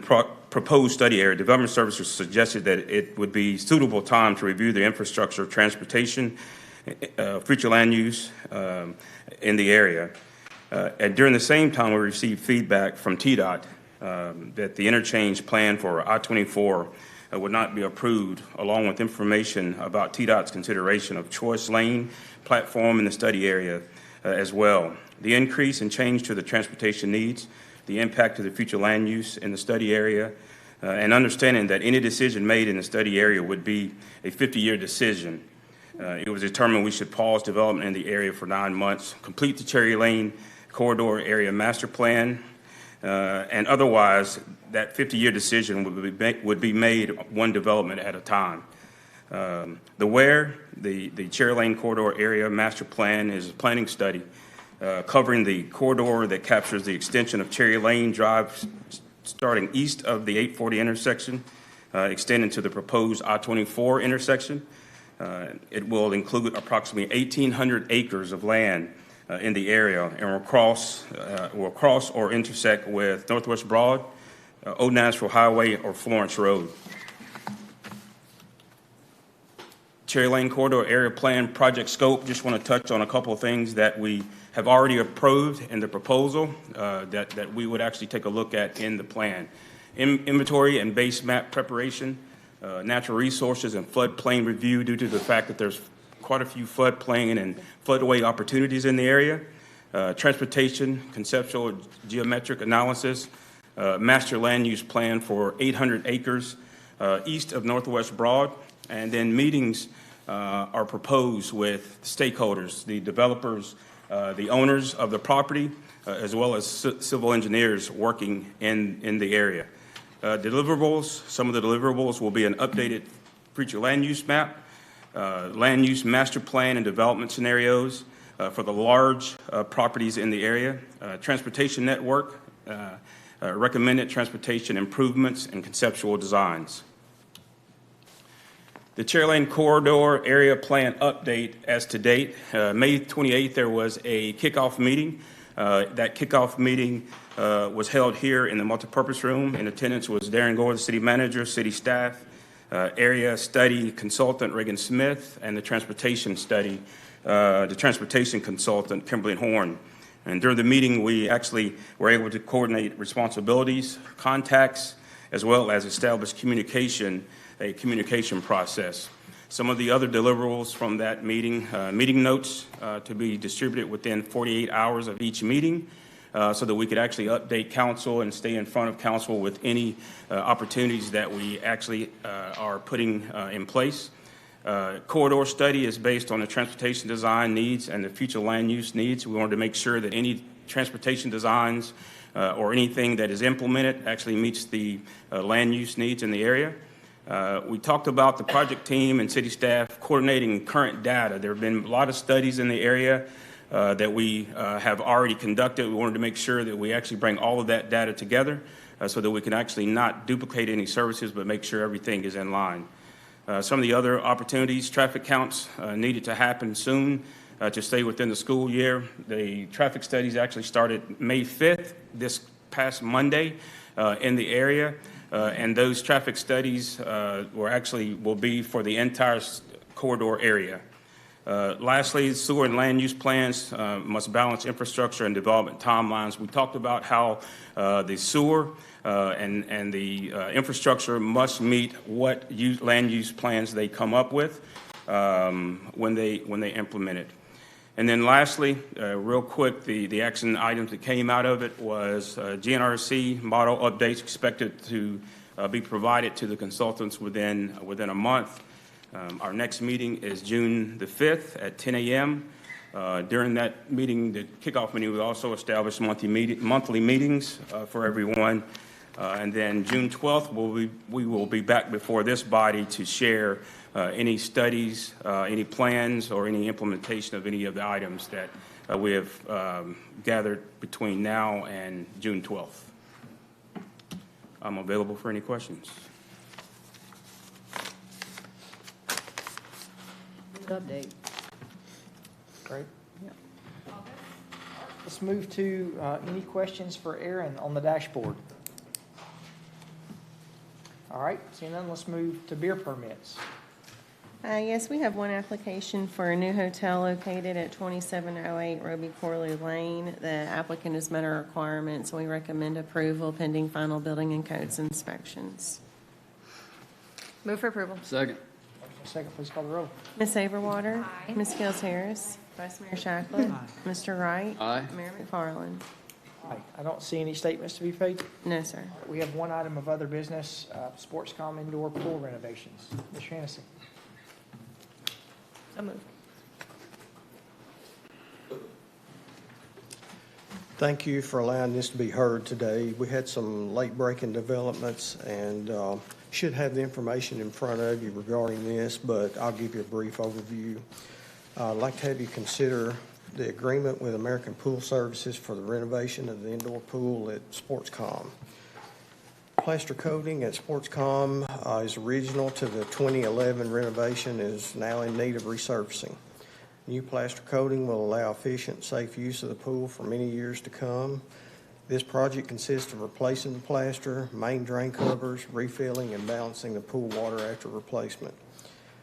proposed study area. Development Services suggested that it would be suitable time to review the infrastructure, transportation, future land use in the area. And during the same time, we received feedback from TDOT that the interchange plan for I-24 would not be approved, along with information about TDOT's consideration of choice lane platform in the study area as well. The increase and change to the transportation needs, the impact of the future land use in the study area, and understanding that any decision made in the study area would be a 50-year decision. It was determined we should pause development in the area for 9 months, complete the Cherry Lane Corridor Area Master Plan, and otherwise that 50-year decision would be made one development at a time. The where, the Cherry Lane Corridor Area Master Plan is a planning study covering the corridor that captures the extension of Cherry Lane Drive starting east of the 840 intersection, extending to the proposed I-24 intersection. It will include approximately 1,800 acres of land in the area and will cross or intersect with Northwest Broad, Old Nashville Highway, or Florence Road. Cherry Lane Corridor Area Plan Project Scope, just want to touch on a couple of things that we have already approved in the proposal that we would actually take a look at in the plan. Inventory and base map preparation, natural resources and floodplain review due to the fact that there's quite a few floodplain and floodway opportunities in the area, transportation, conceptual geometric analysis, master land use plan for 800 acres east of Northwest Broad, and then meetings are proposed with stakeholders, the developers, the owners of the property, as well as civil engineers working in the area. Deliverables, some of the deliverables will be an updated future land use map, land use master plan and development scenarios for the large properties in the area, transportation network, recommended transportation improvements and conceptual designs. The Cherry Lane Corridor Area Plan update as to date. May 28th, there was a kickoff meeting That kickoff meeting was held here in the multipurpose room. In attendance was Darren Gore, the city manager, city staff, area study consultant Reagan Smith, and the transportation consultant Kimberly Horn. And during the meeting, we actually were able to coordinate responsibilities, contacts, as well as establish a communication process. Some of the other deliverables from that meeting, meeting notes to be distributed within 48 hours of each meeting, so that we could actually update council and stay in front of council with any opportunities that we actually are putting in place. Corridor study is based on the transportation design needs and the future land use needs. We wanted to make sure that any transportation designs or anything that is implemented actually meets the land use needs in the area. We talked about the project team and city staff coordinating current data. There have been a lot of studies in the area that we have already conducted. We wanted to make sure that we actually bring all of that data together so that we can actually not duplicate any services, but make sure everything is in line. Some of the other opportunities, traffic counts needed to happen soon to stay within the school year. The traffic studies actually started May 5th, this past Monday, in the area. And those traffic studies will be for the entire corridor area. Lastly, sewer and land use plans must balance infrastructure and development timelines. We talked about how the sewer and the infrastructure must meet what land use plans they come up with when they implement it. And then lastly, real quick, the action items that came out of it was GNRC model updates expected to be provided to the consultants within a month. Our next meeting is June the 5th at 10 a.m. During that meeting, the kickoff meeting, we also established monthly meetings for everyone. And then June 12th, we will be back before this body to share any studies, any plans, or any implementation of any of the items that we have gathered between now and June 12th. I'm available for any questions. Update. Great. Let's move to any questions for Aaron on the dashboard. All right, seeing none, let's move to beer permits. Yes, we have one application for a new hotel located at 2708 Roby Corlew Lane. The applicant has met our requirements. We recommend approval pending final building and codes inspections. Move for approval. Second. Second, please call the roll. Ms. Averwater. Aye. Ms. Gels Harris. Vice Mayor Shacklet. Mr. Wright. Aye. Mayor McFarland. Aye. I don't see any statements to be paid. No, sir. We have one item of other business, Sportscom indoor pool renovations. Ms. Hennessy. So moved. Thank you for allowing this to be heard today. We had some late-breaking developments and should have the information in front of you regarding this, but I'll give you a brief overview. I'd like to have you consider the agreement with American Pool Services for the renovation of the indoor pool at Sportscom. Plaster coating at Sportscom is original to the 2011 renovation, is now in need of resurfacing. New plaster coating will allow efficient, safe use of the pool for many years to come. This project consists of replacing the plaster, main drain covers, refilling, and balancing the pool water after replacement.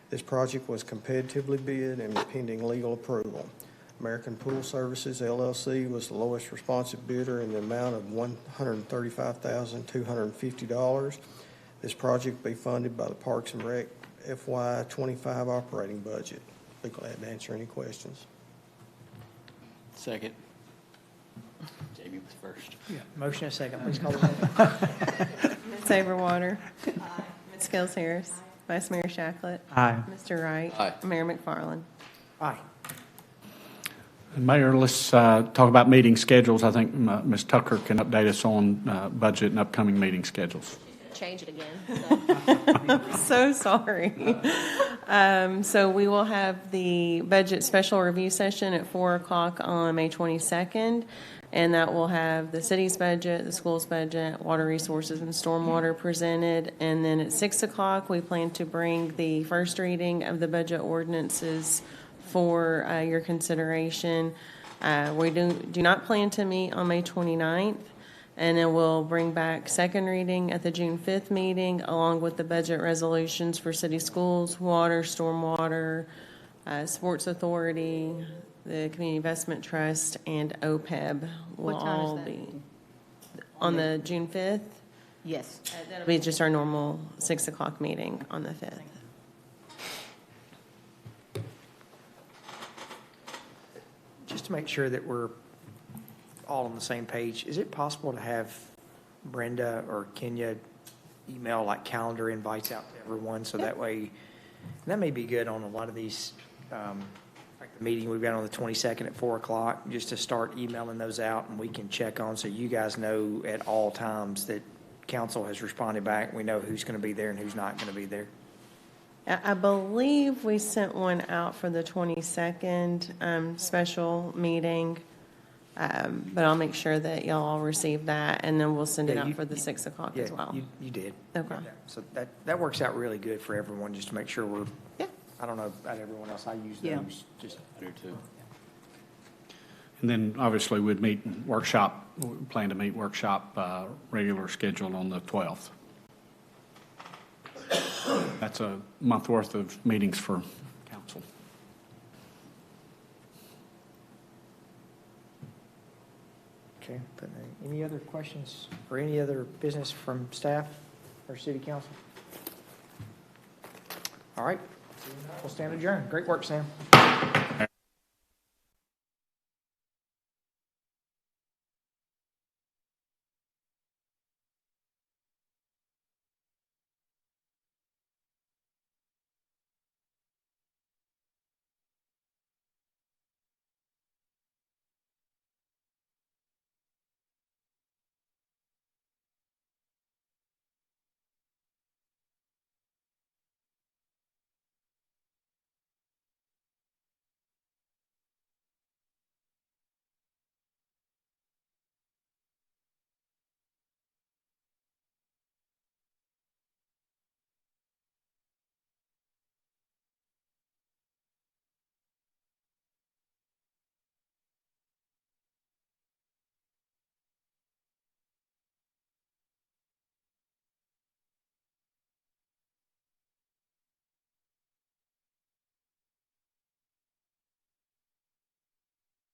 This project was competitively bid and pending legal approval. American Pool Services, LLC, was the lowest responsive bidder in the amount of $135,250. This project will be funded by the Parks and Rec FY25 operating budget. Be glad to answer any questions. Second. Jamie was first. Motion and second, please call the roll. Ms. Averwater. Ms. Gels Harris. Vice Mayor Shacklet. Aye. Mr. Wright. Aye. Mayor McFarland. Aye. Mayor, let's talk about meeting schedules. I think Ms. Tucker can update us on budget and upcoming meeting schedules. Change it again. So sorry. So we will have the budget special review session at 4 o'clock on May 22nd. And that will have the city's budget, the school's budget, water resources and stormwater presented. And then at 6 o'clock, we plan to bring the first reading of the budget ordinances for your consideration. We do not plan to meet on May 29th, and then we'll bring back second reading at the June 5th meeting, along with the budget resolutions for city schools, water, stormwater, Sports Authority, the Community Investment Trust, and OPEB will What time is all that? be on the June 5th. Yes. That'll be just our normal 6 o'clock meeting on the 5th. Just to make sure that we're all on the same page, is it possible to have Brenda or Kenya email like calendar invites out to everyone, so that way, and that may be good on a lot of these, like the meeting we've got on the 22nd at 4 o'clock, just to start emailing those out, and we can check on, so you guys know at all times that council has responded back, we know who's going to be there and who's not going to be there. I believe we sent one out for the 22nd special meeting, but I'll make sure that y'all all receive that, and then we'll send it Yeah, out you- for the 6 o'clock as well. You did. Okay. So that works out really good for everyone, just to make sure we're, Yeah. I don't know about everyone else, I use Yeah. those, just. I do too. And then obviously we'd meet workshop, we plan to meet workshop, regular schedule on the 12th. That's a month worth of meetings for council. Okay, but any other questions or any other business from staff or city council? All right, we'll stand adjourned. Great work, Sam.